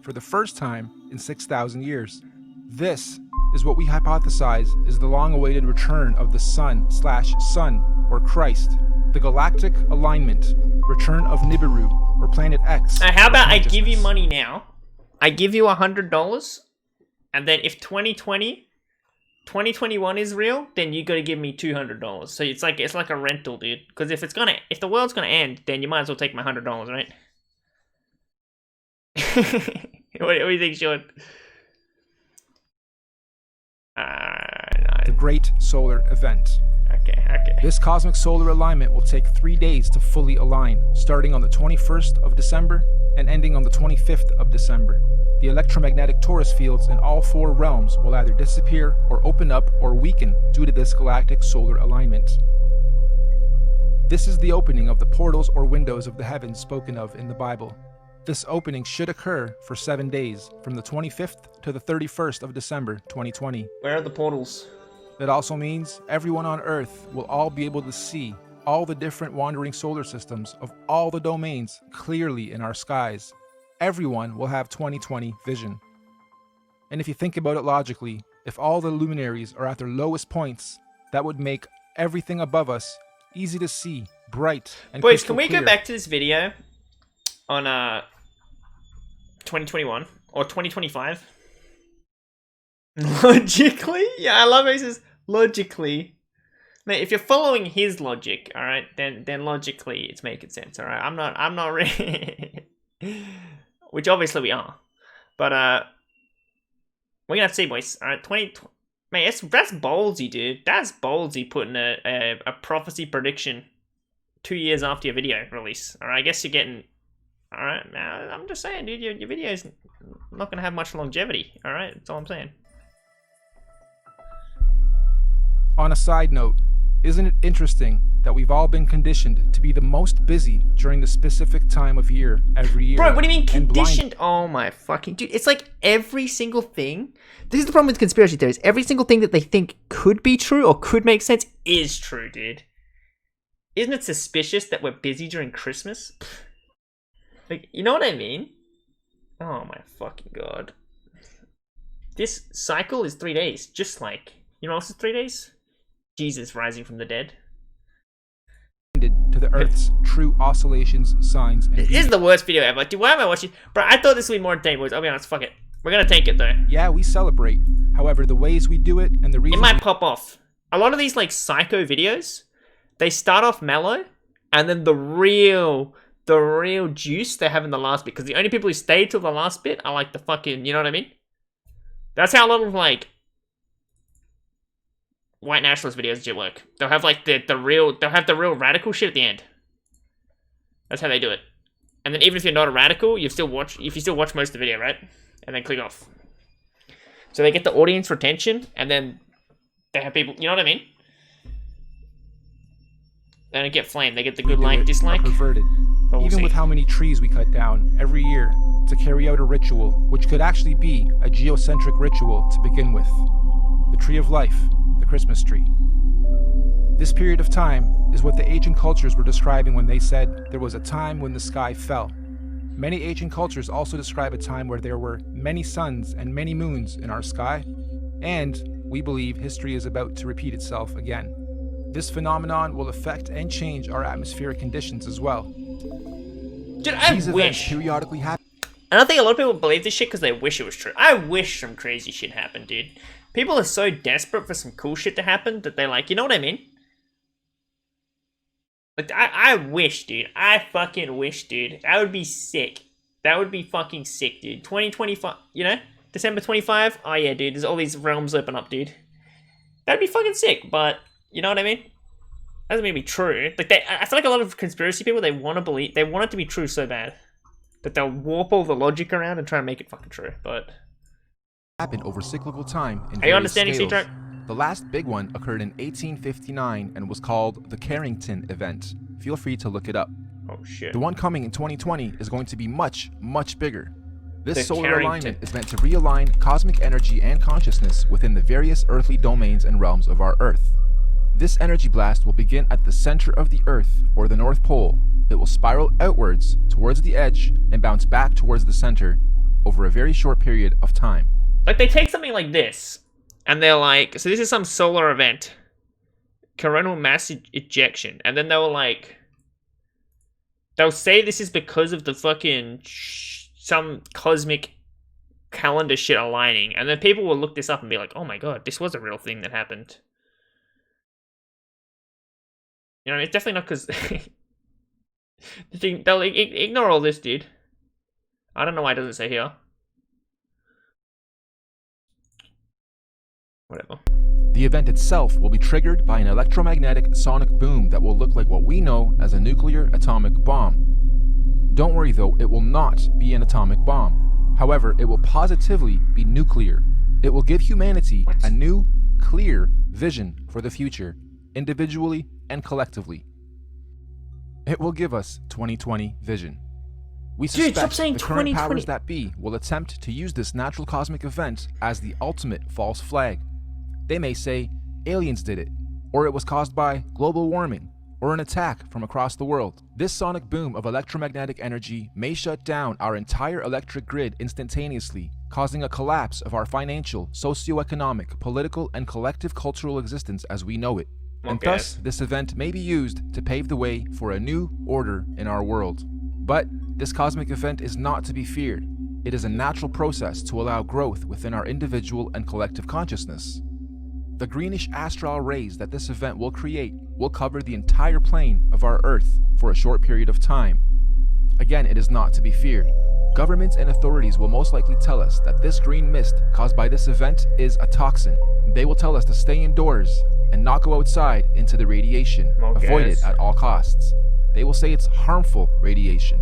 For the first time in 6,000 years. This is what we hypothesize is the long-awaited return of the sun/sun, or Christ, the galactic alignment, return of Nibiru, or Planet X. How about I give you money now? I give you $100, and then if 2021 is real, then you gotta give me $200. So it's like a rental, dude. Because if the world's gonna end, then you might as well take my $100, right? What do you think, Sean? The Great Solar Event. Okay. This cosmic solar alignment will take 3 days to fully align, starting on the 21st of December and ending on the 25th of December. The electromagnetic torus fields in all 4 realms will either disappear or open up or weaken due to this galactic solar alignment. This is the opening of the portals or windows of the heavens spoken of in the Bible. This opening should occur for 7 days, from the 25th to the 31st of December 2020. Where are the portals? That also means everyone on Earth will all be able to see all the different wandering solar systems of all the domains clearly in our skies. Everyone will have 2020 vision. And if you think about it logically, if all the luminaries are at their lowest points, that would make everything above us easy to see, bright, and Boys, crystal can we clear. go back to this video on 2021 or 2025? Logically? Yeah, I love how he says logically. Mate, if you're following his logic, all right, then logically it's making sense, all right? I'm not really which obviously we are. But we're going to have to see, boys. All right, mate, that's ballsy, dude. That's ballsy putting a prophecy prediction 2 years after your video release. All right, I guess you're getting. All right, man. I'm just saying, dude. Your video's not gonna have much longevity. All right, that's all I'm saying. On a side note, isn't it interesting that we've all been conditioned to be the most busy during the specific time of year every year? Bro, what do you mean conditioned? Oh my fucking dude! It's like every single thing. This is the problem with conspiracy theories. Every single thing that they think could be true or could make sense is true, dude. Isn't it suspicious that we're busy during Christmas? Like, you know what I mean? Oh my fucking god. This cycle is 3 days, just like, you know what else is 3 days? Jesus rising from the dead. To the Earth's true oscillations, signs, and This is the worst video ever. Dude, why am I watching? Bro, I thought this would be more entertaining, boys. I'll be honest, fuck it. We're gonna take it, though. Yeah, we celebrate. However, the ways we do it and the It reasons might pop off. A lot of these, like, psycho videos, they start off mellow, and then the real juice they have in the last bit. Because the only people who stay till the last bit are, like, the fucking, you know what I mean? That's how a lot of, like, white nationalist videos do work. They'll have, like, they'll have the real radical shit at the end. That's how they do it. And then even if you're not a radical, you still watch most of the video, right? And then click off. So they get the audience retention, and then they have people, you know what I mean? They don't get flamed. They get the good like, dislike. perverted. But we'll Even see. with how many trees we cut down every year to carry out a ritual, which could actually be a geocentric ritual to begin with. The tree of life, the Christmas tree. This period of time is what the ancient cultures were describing when they said there was a time when the sky fell. Many ancient cultures also describe a time where there were many suns and many moons in our sky, and we believe history is about to repeat itself again. This phenomenon will affect and change our atmospheric conditions as well. Dude, I These events wish. periodically happen. I don't think a lot of people believe this shit because they wish it was true. I wish some crazy shit happened, dude. People are so desperate for some cool shit to happen that they're like, you know what I mean? Like, I wish, dude. I fucking wish, dude. That would be sick. That would be fucking sick, dude. 2025, you know? December 25. Oh yeah, dude. There's all these realms open up, dude. That'd be fucking sick, but you know what I mean? Doesn't mean to be true. Like I feel like a lot of conspiracy people, they want it to be true so bad that they'll warp all the logic around and try and make it fucking true. But happen over cyclical time in are you understanding, scales. C-Track? The last big one occurred in 1859 and was called the Carrington event. Feel free to look it up. Oh shit. The one coming in 2020 is going to be much, much bigger. This The solar Carrington. alignment is meant to realign cosmic energy and consciousness within the various earthly domains and realms of our Earth. This energy blast will begin at the center of the Earth, or the North Pole. It will spiral outwards towards the edge and bounce back towards the center over a very short period of time. Like, they take something like this, and they're like, so this is some solar event. Coronal mass ejection. And then they'll say this is because of the fucking some cosmic calendar shit aligning. And then people will look this up and be like, oh my god, this was a real thing that happened. You know, it's definitely not because... They'll ignore all this, dude. I don't know why it doesn't say here. Whatever. The event itself will be triggered by an electromagnetic sonic boom that will look like what we know as a nuclear atomic bomb. Don't worry though, it will not be an atomic bomb. However, it will positively be nuclear. It will give humanity a new, clear vision for the future, individually and collectively. It will give us 2020 vision. We Dude, stop suspect saying the current 2020. powers that be will attempt to use this natural cosmic event as the ultimate false flag. They may say aliens did it, or it was caused by global warming, or an attack from across the world. This sonic boom of electromagnetic energy may shut down our entire electric grid instantaneously, causing a collapse of our financial, socio-economic, political, and collective cultural existence as we know it. And thus, this event may be used to pave the way for a new order in our world. But this cosmic event is not to be feared. It is a natural process to allow growth within our individual and collective consciousness. The greenish astral rays that this event will create will cover the entire plane of our Earth for a short period of time. Again, it is not to be feared. Governments and authorities will most likely tell us that this green mist caused by this event is a toxin. They will tell us to stay indoors and not go outside into the radiation. Avoid it at all costs. They will say it's harmful radiation.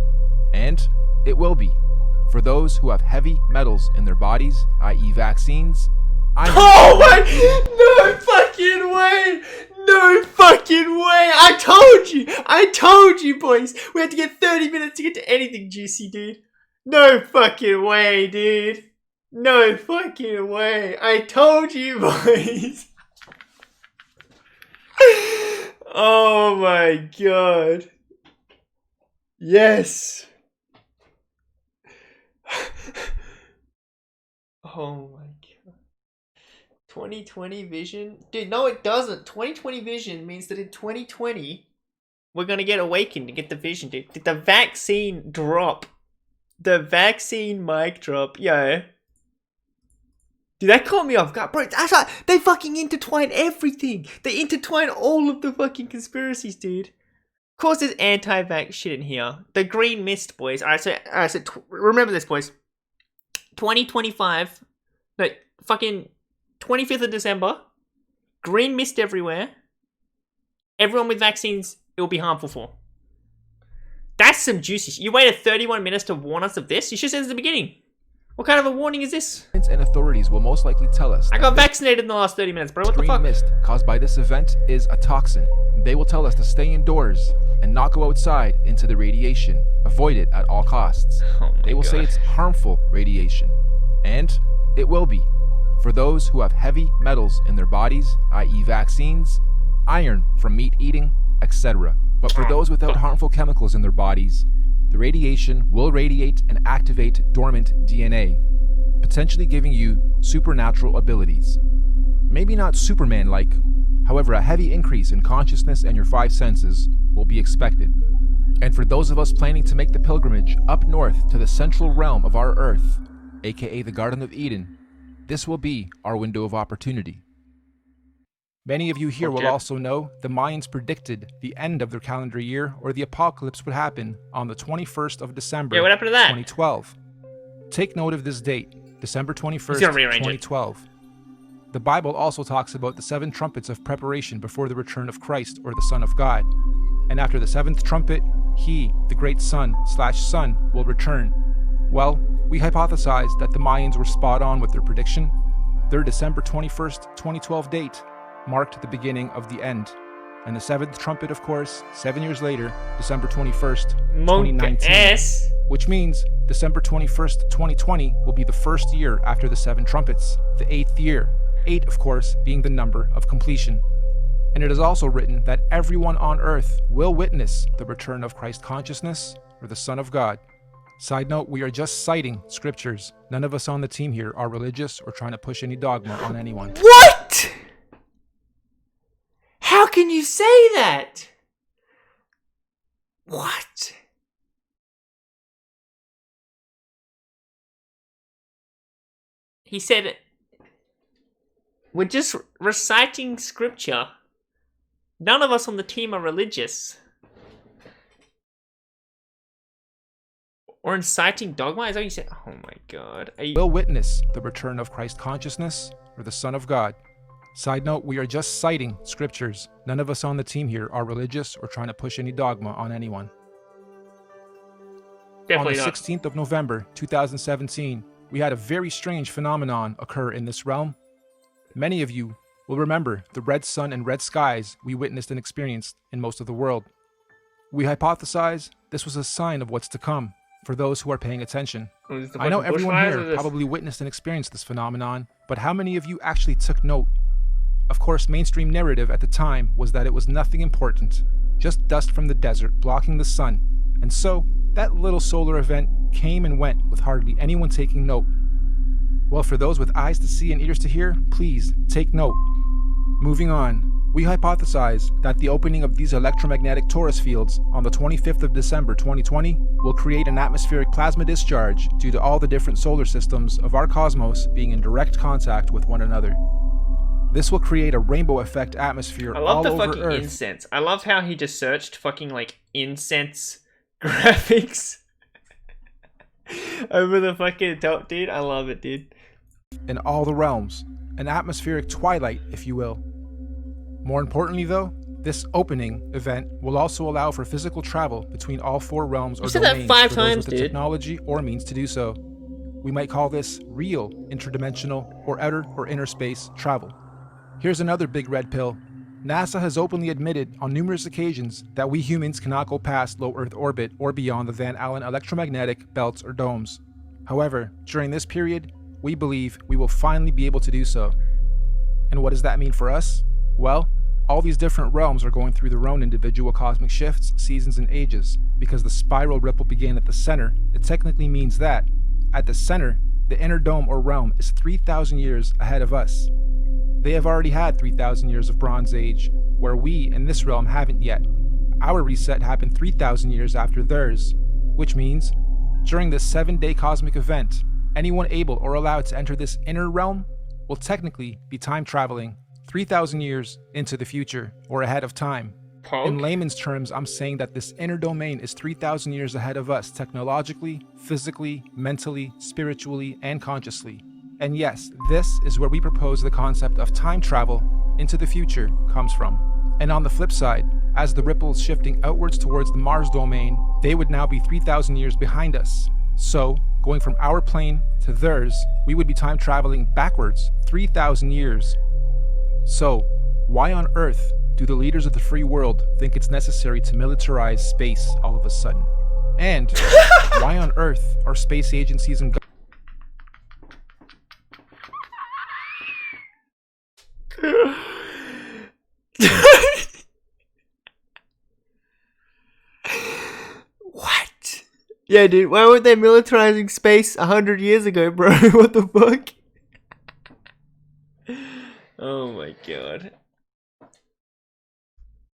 And it will be. For those who have heavy metals in their bodies, i.e. vaccines, Oh my! No fucking way! No fucking way! I told you, boys! We had to get 30 minutes to get to anything juicy, dude. No fucking way, dude. No fucking way. I told you, boys. Oh my god. Yes. Oh my god. 2020 vision? Dude, no it doesn't. 2020 vision means that in 2020, we're gonna get awakened to get the vision, dude. Did the vaccine drop? The vaccine mic drop. Yo. Dude, that caught me off guard. Bro, that's right. They fucking intertwine everything. They intertwine all of the fucking conspiracies, dude. Of course there's anti-vax shit in here. The green mist, boys. Alright, so remember this, boys. 2025. No, fucking 25th of December. Green mist everywhere. Everyone with vaccines, it will be harmful for. That's some juicy shit. You waited 31 minutes to warn us of this? You should have said at the beginning. What kind of a warning is this? And authorities will most likely tell us I got vaccinated in the last 30 minutes, bro. What the fuck? Green mist caused by this event is a toxin. They will tell us to stay indoors and not go outside into the radiation. Avoid it at all costs. Oh my they will say God. it's harmful radiation. And it will be. For those who have heavy metals in their bodies, i.e. vaccines, iron from meat eating, etc. But for those without harmful chemicals in their bodies, the radiation will radiate and activate dormant DNA, potentially giving you supernatural abilities. Maybe not Superman-like, however a heavy increase in consciousness and your 5 senses will be expected. And for those of us planning to make the pilgrimage up north to the central realm of our Earth, aka the Garden of Eden, this will be our window of opportunity. Many of you here will also know the Mayans predicted the end of their calendar year, or the apocalypse, would happen on the 21st of December, Yeah, what happened to that? 2012. Take note of this date. December 21st, He's gonna rearrange it. 2012. The Bible also talks about the 7 trumpets of preparation before the return of Christ or the Son of God. And after the 7th trumpet, he, the great Son, will return. Well, we hypothesized that the Mayans were spot on with their prediction. Their December 21st, 2012 date marked the beginning of the end. And the 7th trumpet, of course, 7 years later, December 21st, 2019. Which means December 21st, 2020 will be the first year after the 7 trumpets, the 8th year. 8, of course, being the number of completion. And it is also written that everyone on earth will witness the return of Christ consciousness or the Son of God. Side note, we are just citing scriptures. None of us on the team here are religious or trying to push any dogma on anyone. What? How can you say that? What? He said, we're just reciting scripture. None of us on the team are religious. Or inciting dogma? Is that what you said? Oh my god. Will witness the return of Christ consciousness or the Son of God. Side note, we are just citing scriptures. None of us on the team here are religious or trying to push any dogma on anyone. Definitely on the 16th of November, 2017, we had a very strange phenomenon occur in this realm. Many of you will remember the red sun and red skies we witnessed and experienced in most of the world. We hypothesize this was a sign of what's to come for those who are paying attention. I know everyone here probably witnessed and experienced this phenomenon, but how many of you actually took note? Of course, mainstream narrative at the time was that it was nothing important, just dust from the desert blocking the sun, and so that little solar event came and went with hardly anyone taking note. Well, for those with eyes to see and ears to hear, please take note. Moving on, we hypothesize that the opening of these electromagnetic torus fields on the 25th of December 2020 will create an atmospheric plasma discharge due to all the different solar systems of our cosmos being in direct contact with one another. This will create a rainbow effect atmosphere all over Earth. I love the fucking incense. I love how he just searched fucking like incense graphics over the fucking top, dude. I love it, dude. In all the realms, an atmospheric twilight, if you will. More importantly, though, this opening event will also allow for physical travel between all 4 realms or domains that 5 for times, those with the technology or means to do so. We might call this real interdimensional or outer or inner space travel. Here's another big red pill. NASA has openly admitted on numerous occasions that we humans cannot go past low Earth orbit or beyond the Van Allen electromagnetic belts or domes. However, during this period, we believe we will finally be able to do so. And what does that mean for us? Well, all these different realms are going through their own individual cosmic shifts, seasons, and ages. Because the spiral ripple began at the center, it technically means that, at the center, the inner dome or realm is 3,000 years ahead of us. They have already had 3,000 years of Bronze Age, where we in this realm haven't yet. Our reset happened 3,000 years after theirs, which means, during this 7-day cosmic event, anyone able or allowed to enter this inner realm will technically be time traveling 3,000 years into the future, or ahead of time. In layman's terms, I'm saying that this inner domain is 3,000 years ahead of us technologically, physically, mentally, spiritually, and consciously. And yes, this is where we propose the concept of time travel into the future comes from. And on the flip side, as the ripples shifting outwards towards the Mars domain, they would now be 3,000 years behind us. So, going from our plane to theirs, we would be time traveling backwards 3,000 years. So, why on earth do the leaders of the free world think it's necessary to militarize space all of a sudden? And why on earth are space agencies and What? Yeah, dude, why weren't they militarizing space 100 years ago, bro? What the fuck? Oh my god.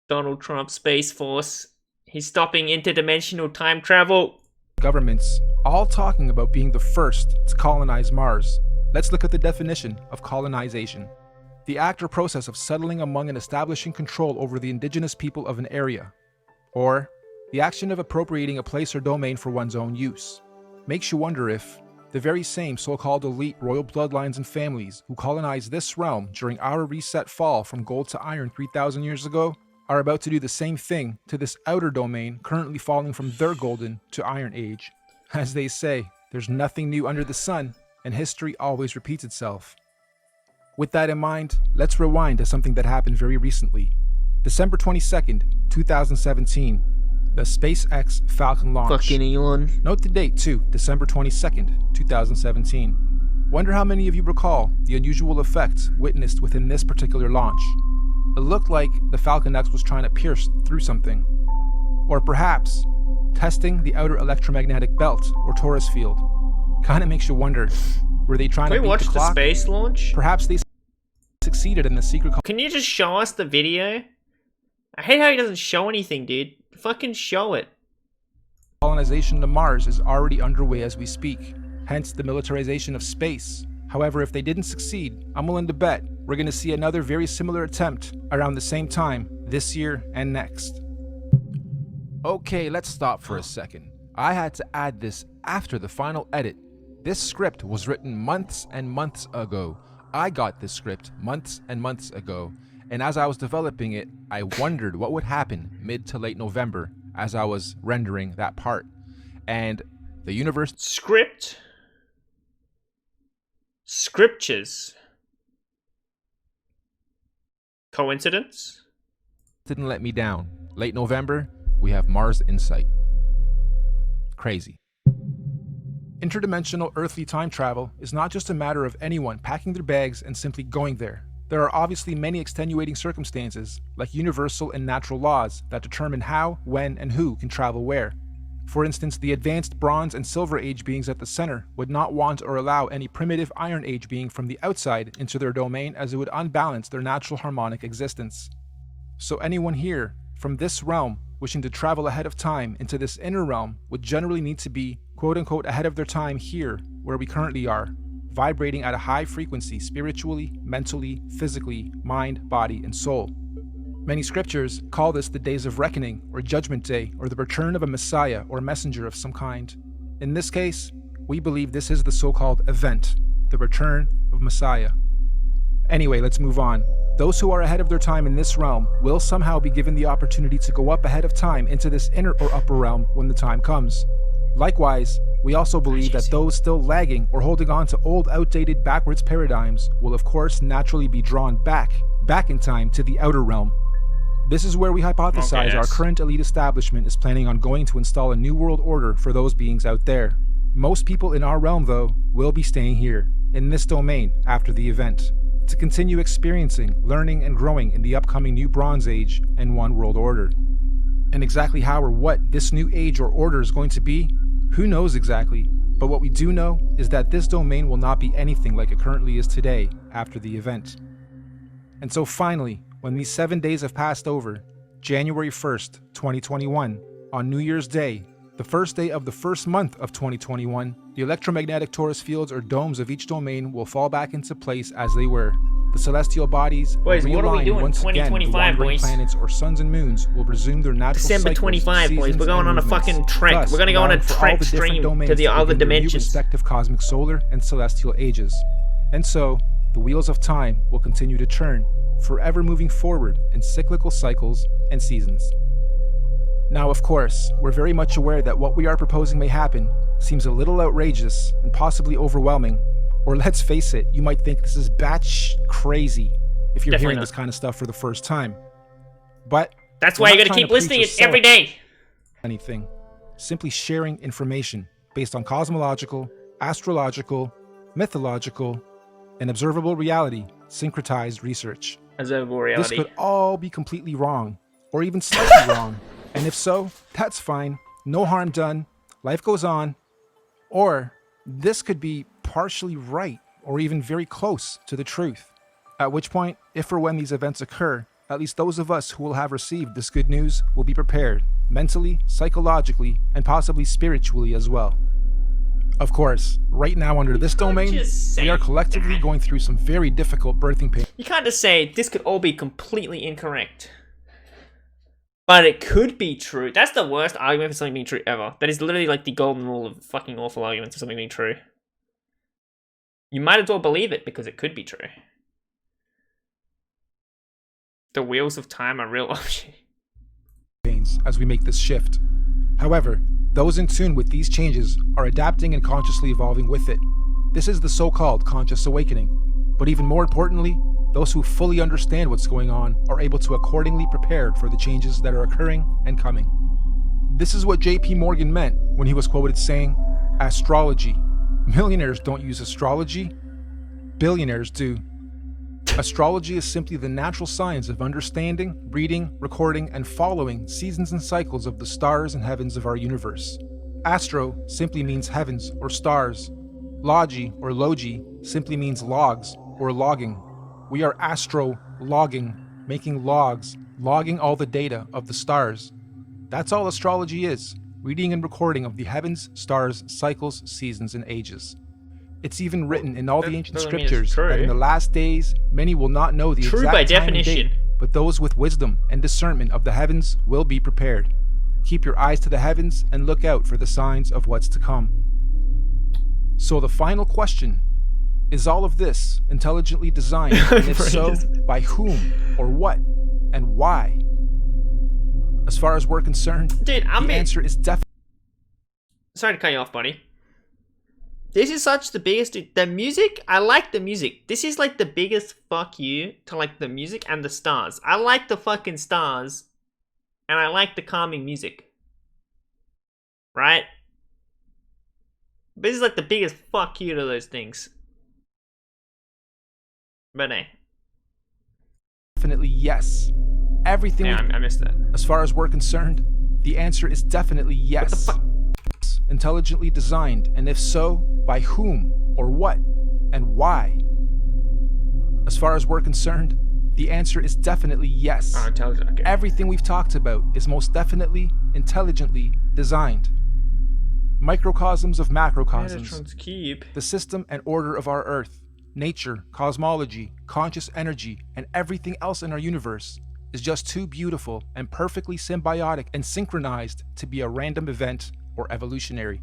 Donald Trump Space Force. He's stopping interdimensional time travel. Governments all talking about being the first to colonize Mars. Let's look at the definition of colonization. The act or process of settling among and establishing control over the indigenous people of an area. Or, the action of appropriating a place or domain for one's own use. Makes you wonder if, The very same so-called elite royal bloodlines and families who colonized this realm during our reset fall from gold to iron 3,000 years ago are about to do the same thing to this outer domain currently falling from their golden to iron age. As they say, there's nothing new under the sun, and history always repeats itself. With that in mind, let's rewind to something that happened very recently. December 22nd, 2017, the SpaceX Falcon launch. Fucking Elon. Note the date too, December 22nd, 2017. Wonder how many of you recall the unusual effects witnessed within this particular launch. It looked like the Falcon X was trying to pierce through something. Or perhaps, testing the outer electromagnetic belt or torus field. Kinda makes you wonder, were they trying to beat the clock? Space launch? Perhaps they succeeded in the secret... Can you just show us the video? I hate how he doesn't show anything, dude. Fucking show it. Colonization to Mars is already underway as we speak, hence the militarization of space. However, if they didn't succeed, I'm willing to bet we're going to see another very similar attempt around the same time this year and next. Okay, let's stop for a second. I had to add this after the final edit. This script was written months and months ago. I got this script months and months ago. And as I was developing it, I wondered what would happen mid to late November as I was rendering that part. And the universe... Scriptures. Coincidence? Didn't let me down. Late November, we have Mars Insight. Crazy. Interdimensional earthly time travel is not just a matter of anyone packing their bags and simply going there. There are obviously many extenuating circumstances, like universal and natural laws, that determine how, when, and who can travel where. For instance, the advanced Bronze and Silver Age beings at the center would not want or allow any primitive Iron Age being from the outside into their domain, as it would unbalance their natural harmonic existence. So anyone here, from this realm, wishing to travel ahead of time into this inner realm would generally need to be, quote-unquote, ahead of their time here, where we currently are, vibrating at a high frequency spiritually, mentally, physically, mind, body, and soul. Many scriptures call this the days of reckoning, or judgment day, or the return of a messiah or messenger of some kind. In this case, we believe this is the so-called event, the return of Messiah. Anyway, let's move on. Those who are ahead of their time in this realm will somehow be given the opportunity to go up ahead of time into this inner or upper realm when the time comes. Likewise, we also believe that those still lagging or holding on to old, outdated, backwards paradigms will of course naturally be drawn back in time to the outer realm. This is where we hypothesize our current elite establishment is planning on going to install a new world order for those beings out there. Most people in our realm, though, will be staying here, in this domain, after the event, to continue experiencing, learning, and growing in the upcoming new Bronze Age and One World Order. And exactly how or what this new age or order is going to be, who knows exactly, but what we do know is that this domain will not be anything like it currently is today after the event. And so finally, when these 7 days have passed over, January 1st, 2021, on New Year's Day, the first day of the first month of 2021, the electromagnetic torus fields or domes of each domain will fall back into place as they were. The celestial bodies boys, what are we doing? once again. The wandering planets or suns and moons will resume their natural December cycles, 25, boys. We're going on a fucking trek. Thus, We're going to go on a trek stream stream to the other dimensions. Respective cosmic solar and celestial ages. And so, the wheels of time will continue to turn, forever moving forward in cyclical cycles and seasons. Now, of course, we're very much aware that what we are proposing may happen seems a little outrageous and possibly overwhelming. Or let's face it, you might think this is batch crazy if you're hearing this kind of stuff for the first time. But that's why you gotta keep listening it every day. Anything. Simply sharing information based on cosmological, astrological, mythological, and observable reality, syncretized research. Observable reality. This could all be completely wrong, or even slightly wrong. And if so, that's fine. No harm done. Life goes on. Or this could be partially right, or even very close to the truth. At which point, if or when these events occur, at least those of us who will have received this good news will be prepared, mentally, psychologically, and possibly spiritually as well. Of course, right now under this domain, we are collectively going through some very difficult birthing pains. You can't just say this could all be completely incorrect. But it could be true. That's the worst argument for something being true ever. That is literally like the golden rule of fucking awful arguments for something being true. You might as well believe it because it could be true. The wheels of time are real option. As we make this shift. However, those in tune with these changes are adapting and consciously evolving with it. This is the so-called conscious awakening. But even more importantly, those who fully understand what's going on are able to accordingly prepare for the changes that are occurring and coming. This is what J.P. Morgan meant when he was quoted saying, "Astrology. Millionaires don't use astrology. Billionaires do." Astrology is simply the natural science of understanding, reading, recording, and following seasons and cycles of the stars and heavens of our universe. Astro simply means heavens or stars. Logi or logi simply means logs or logging. We are astro-logging, making logs, logging all the data of the stars. That's all astrology is, reading and recording of the heavens, stars, cycles, seasons, and ages. It's even written in all the ancient scriptures that in the last days, many will not know the exact time and date, but those with wisdom and discernment of the heavens will be prepared. Keep your eyes to the heavens and look out for the signs of what's to come. So the final question, is all of this intelligently designed? And if so, by whom or what and why? As far as we're concerned, the answer is definitely... Sorry to cut you off, buddy. This is such the biggest... The music, I like the music. This is like the biggest fuck you to like the music and the stars. I like the fucking stars and I like the calming music. Right? This is like the biggest fuck you to those things. But hey. Definitely yes. Everything... Yeah, I missed that. As far as we're concerned, the answer is definitely yes. What the fuck? Intelligently designed, and if so, by whom or what and why? As far as we're concerned, the answer is definitely yes. Oh, intelligent. Okay. Everything we've talked about is most definitely intelligently designed. Microcosms of macrocosms, the system and order of our Earth, nature, cosmology, conscious energy, and everything else in our universe is just too beautiful and perfectly symbiotic and synchronized to be a random event or evolutionary.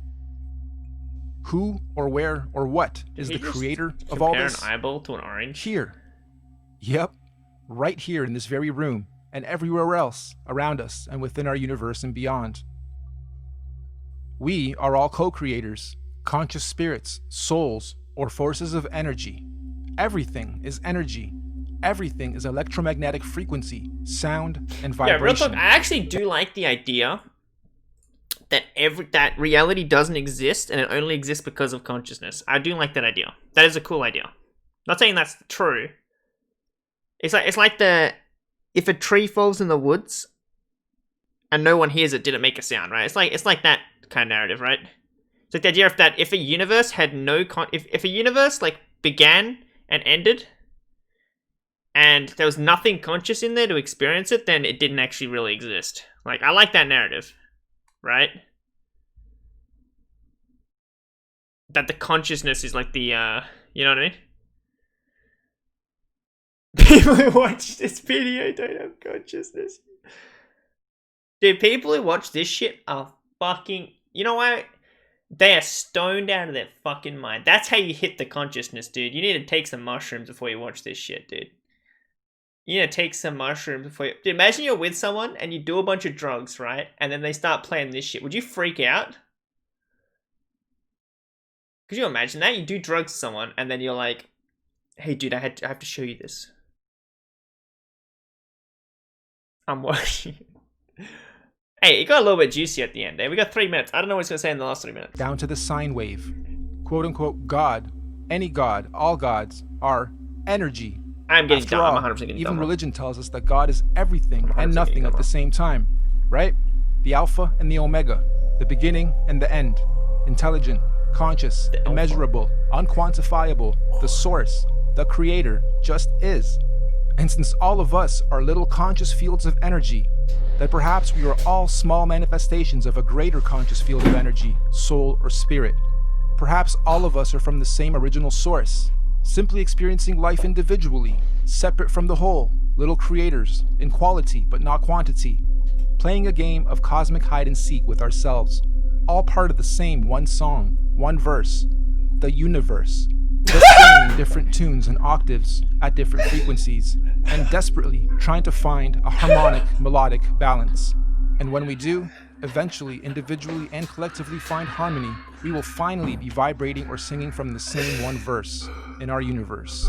Who or where or what is the creator of all this? Compare an eyeball to an orange? Here. Yep. Right here in this very room and everywhere else around us and within our universe and beyond. We are all co-creators, conscious spirits, souls, or forces of energy. Everything is energy. Everything is electromagnetic frequency, sound, and vibration. Yeah, real talk, I actually do like the idea that that reality doesn't exist and it only exists because of consciousness. I do like that idea. That is a cool idea. Not saying that's true. It's like if a tree falls in the woods and no one hears it, did it make a sound, right? It's like that kind of narrative, right? It's like the idea of that if a universe had no if a universe like began and ended and there was nothing conscious in there to experience it, then it didn't actually really exist. Like, I like that narrative. Right? That the consciousness is like the, you know what I mean? People who watch this video don't have consciousness. Dude, people who watch this shit are fucking, you know what? They are stoned out of their fucking mind. That's how you hit the consciousness, dude. You need to take some mushrooms before you watch this shit, dude. You need to take some mushrooms before you... Dude, imagine you're with someone and you do a bunch of drugs, right? And then they start playing this shit. Would you freak out? Could you imagine that? You do drugs to someone and then you're like, hey, dude, I have to show you this. I'm watching. Hey, it got a little bit juicy at the end. We got 3 minutes. I don't know what it's going to say in the last 3 minutes. Down to the sine wave. Quote unquote God, any God, all gods are energy. I'm getting After dumb. all, I'm 100% getting dumb. even religion tells us that God is everything and nothing at the same time, right? The Alpha and the Omega, the beginning and the end, intelligent, conscious, immeasurable, unquantifiable, the source, the creator, just is. And since all of us are little conscious fields of energy, that perhaps we are all small manifestations of a greater conscious field of energy, soul or spirit. Perhaps all of us are from the same original source, simply experiencing life individually, separate from the whole, little creators, in quality but not quantity, playing a game of cosmic hide and seek with ourselves, all part of the same one song, one verse, the universe, just singing in different tunes and octaves at different frequencies, and desperately trying to find a harmonic, melodic balance. And when we do, eventually, individually and collectively find harmony, we will finally be vibrating or singing from the same one verse in our universe.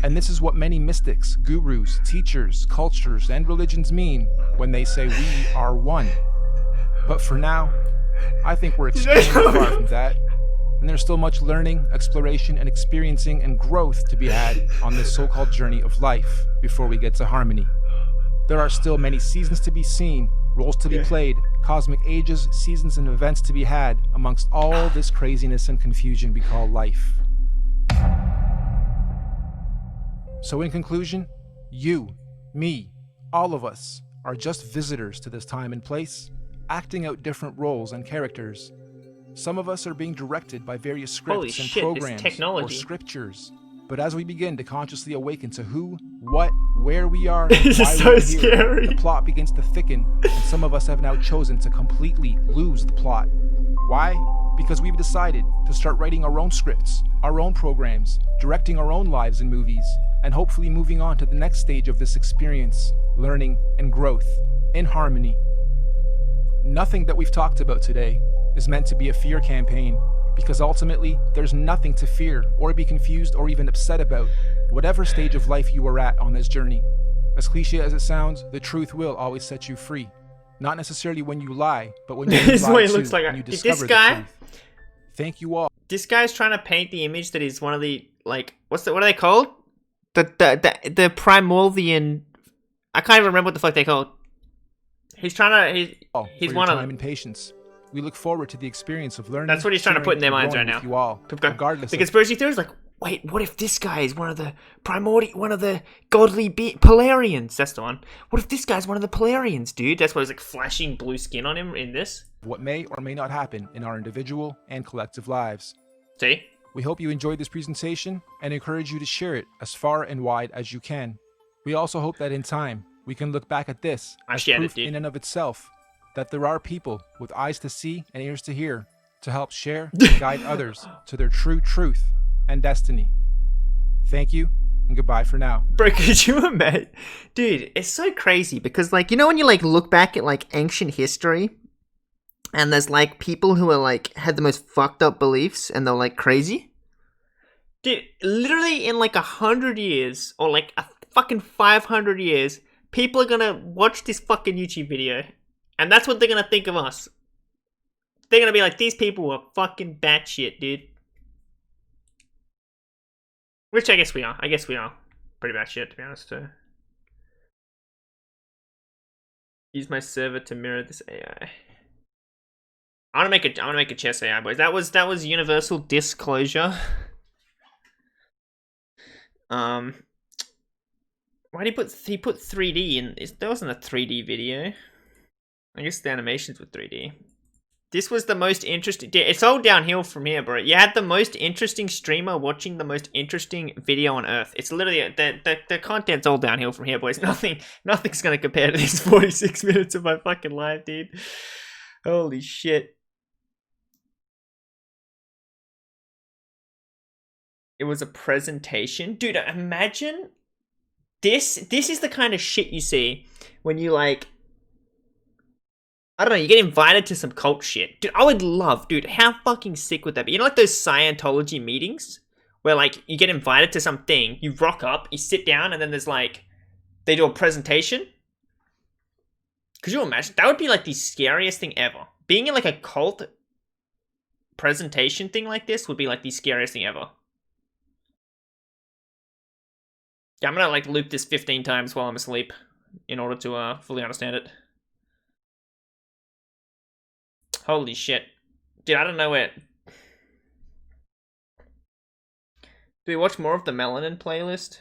And this is what many mystics, gurus, teachers, cultures, and religions mean when they say we are one. But for now, I think we're extremely far from that. And there's still much learning, exploration, and experiencing and growth to be had on this so-called journey of life before we get to harmony. There are still many seasons to be seen, roles to be played, cosmic ages, seasons, and events to be had amongst all this craziness and confusion we call life. So in conclusion, you, me, all of us are just visitors to this time and place, acting out different roles and characters. Some of us are being directed by various scripts and programs or scriptures. But as we begin to consciously awaken to who, what, where we are, this is so scary. The plot begins to thicken, and some of us have now chosen to completely lose the plot. Why? Because we've decided to start writing our own scripts, our own programs, directing our own lives and movies, and hopefully moving on to the next stage of this experience, learning and growth, in harmony. Nothing that we've talked about today is meant to be a fear campaign, because ultimately, there's nothing to fear or be confused or even upset about, whatever stage of life you are at on this journey. As cliche as it sounds, the truth will always set you free. Not necessarily when you lie, but when you this is what he to, looks like. when you discover This guy, the truth. Thank you all. This guy's trying to paint the image that he's one of the, like, what are they called? The Primordian. I can't even remember what the fuck they called. He's trying to. He's one of time and patience. We look forward to the experience of learning. That's what he's trying to put in their minds right now. You all, regardless. The conspiracy theory is like, wait, what if this guy is one of the one of the godly Polarians? That's the one. What if this guy's one of the Polarians, dude? That's why there's like flashing blue skin on him in this. What may or may not happen in our individual and collective lives. See? We hope you enjoyed this presentation and encourage you to share it as far and wide as you can. We also hope that in time, we can look back at this as proof in and of itself that there are people with eyes to see and ears to hear to help share and guide others to their true truth and destiny. Thank you, and goodbye for now. Bro, could you imagine? Dude, it's so crazy because, like, you know when you, like, look back at, like, ancient history and there's, like, people who are, like, had the most fucked up beliefs and they're, like, crazy? Dude, literally in, like, 100 years or, like, a fucking 500 years, people are gonna watch this fucking YouTube video. And that's what they're gonna think of us. They're gonna be like, these people were fucking batshit, dude. Which I guess we are. I guess we are pretty batshit, to be honest, too. Use my server to mirror this AI. I wanna make a chess AI, boys. That was universal disclosure. Why did he put 3D in? There wasn't a 3D video. I guess the animations were 3D. This was the most interesting. It's all downhill from here, bro. You had the most interesting streamer watching the most interesting video on Earth. It's literally the content's all downhill from here, boys. Nothing's gonna compare to these 46 minutes of my fucking life, dude. Holy shit. It was a presentation, dude. Imagine this. This is the kind of shit you see when you like. I don't know, you get invited to some cult shit. Dude, I would love, dude, how fucking sick would that be? You know, like those Scientology meetings? Where, like, you get invited to something, you rock up, you sit down, and then there's, like, they do a presentation? Could you imagine? That would be, like, the scariest thing ever. Being in, like, a cult presentation thing like this would be, like, the scariest thing ever. Yeah, I'm gonna, like, loop this 15 times while I'm asleep in order to, fully understand it. Holy shit. Dude, I don't know where. Do we watch more of the Melanin playlist?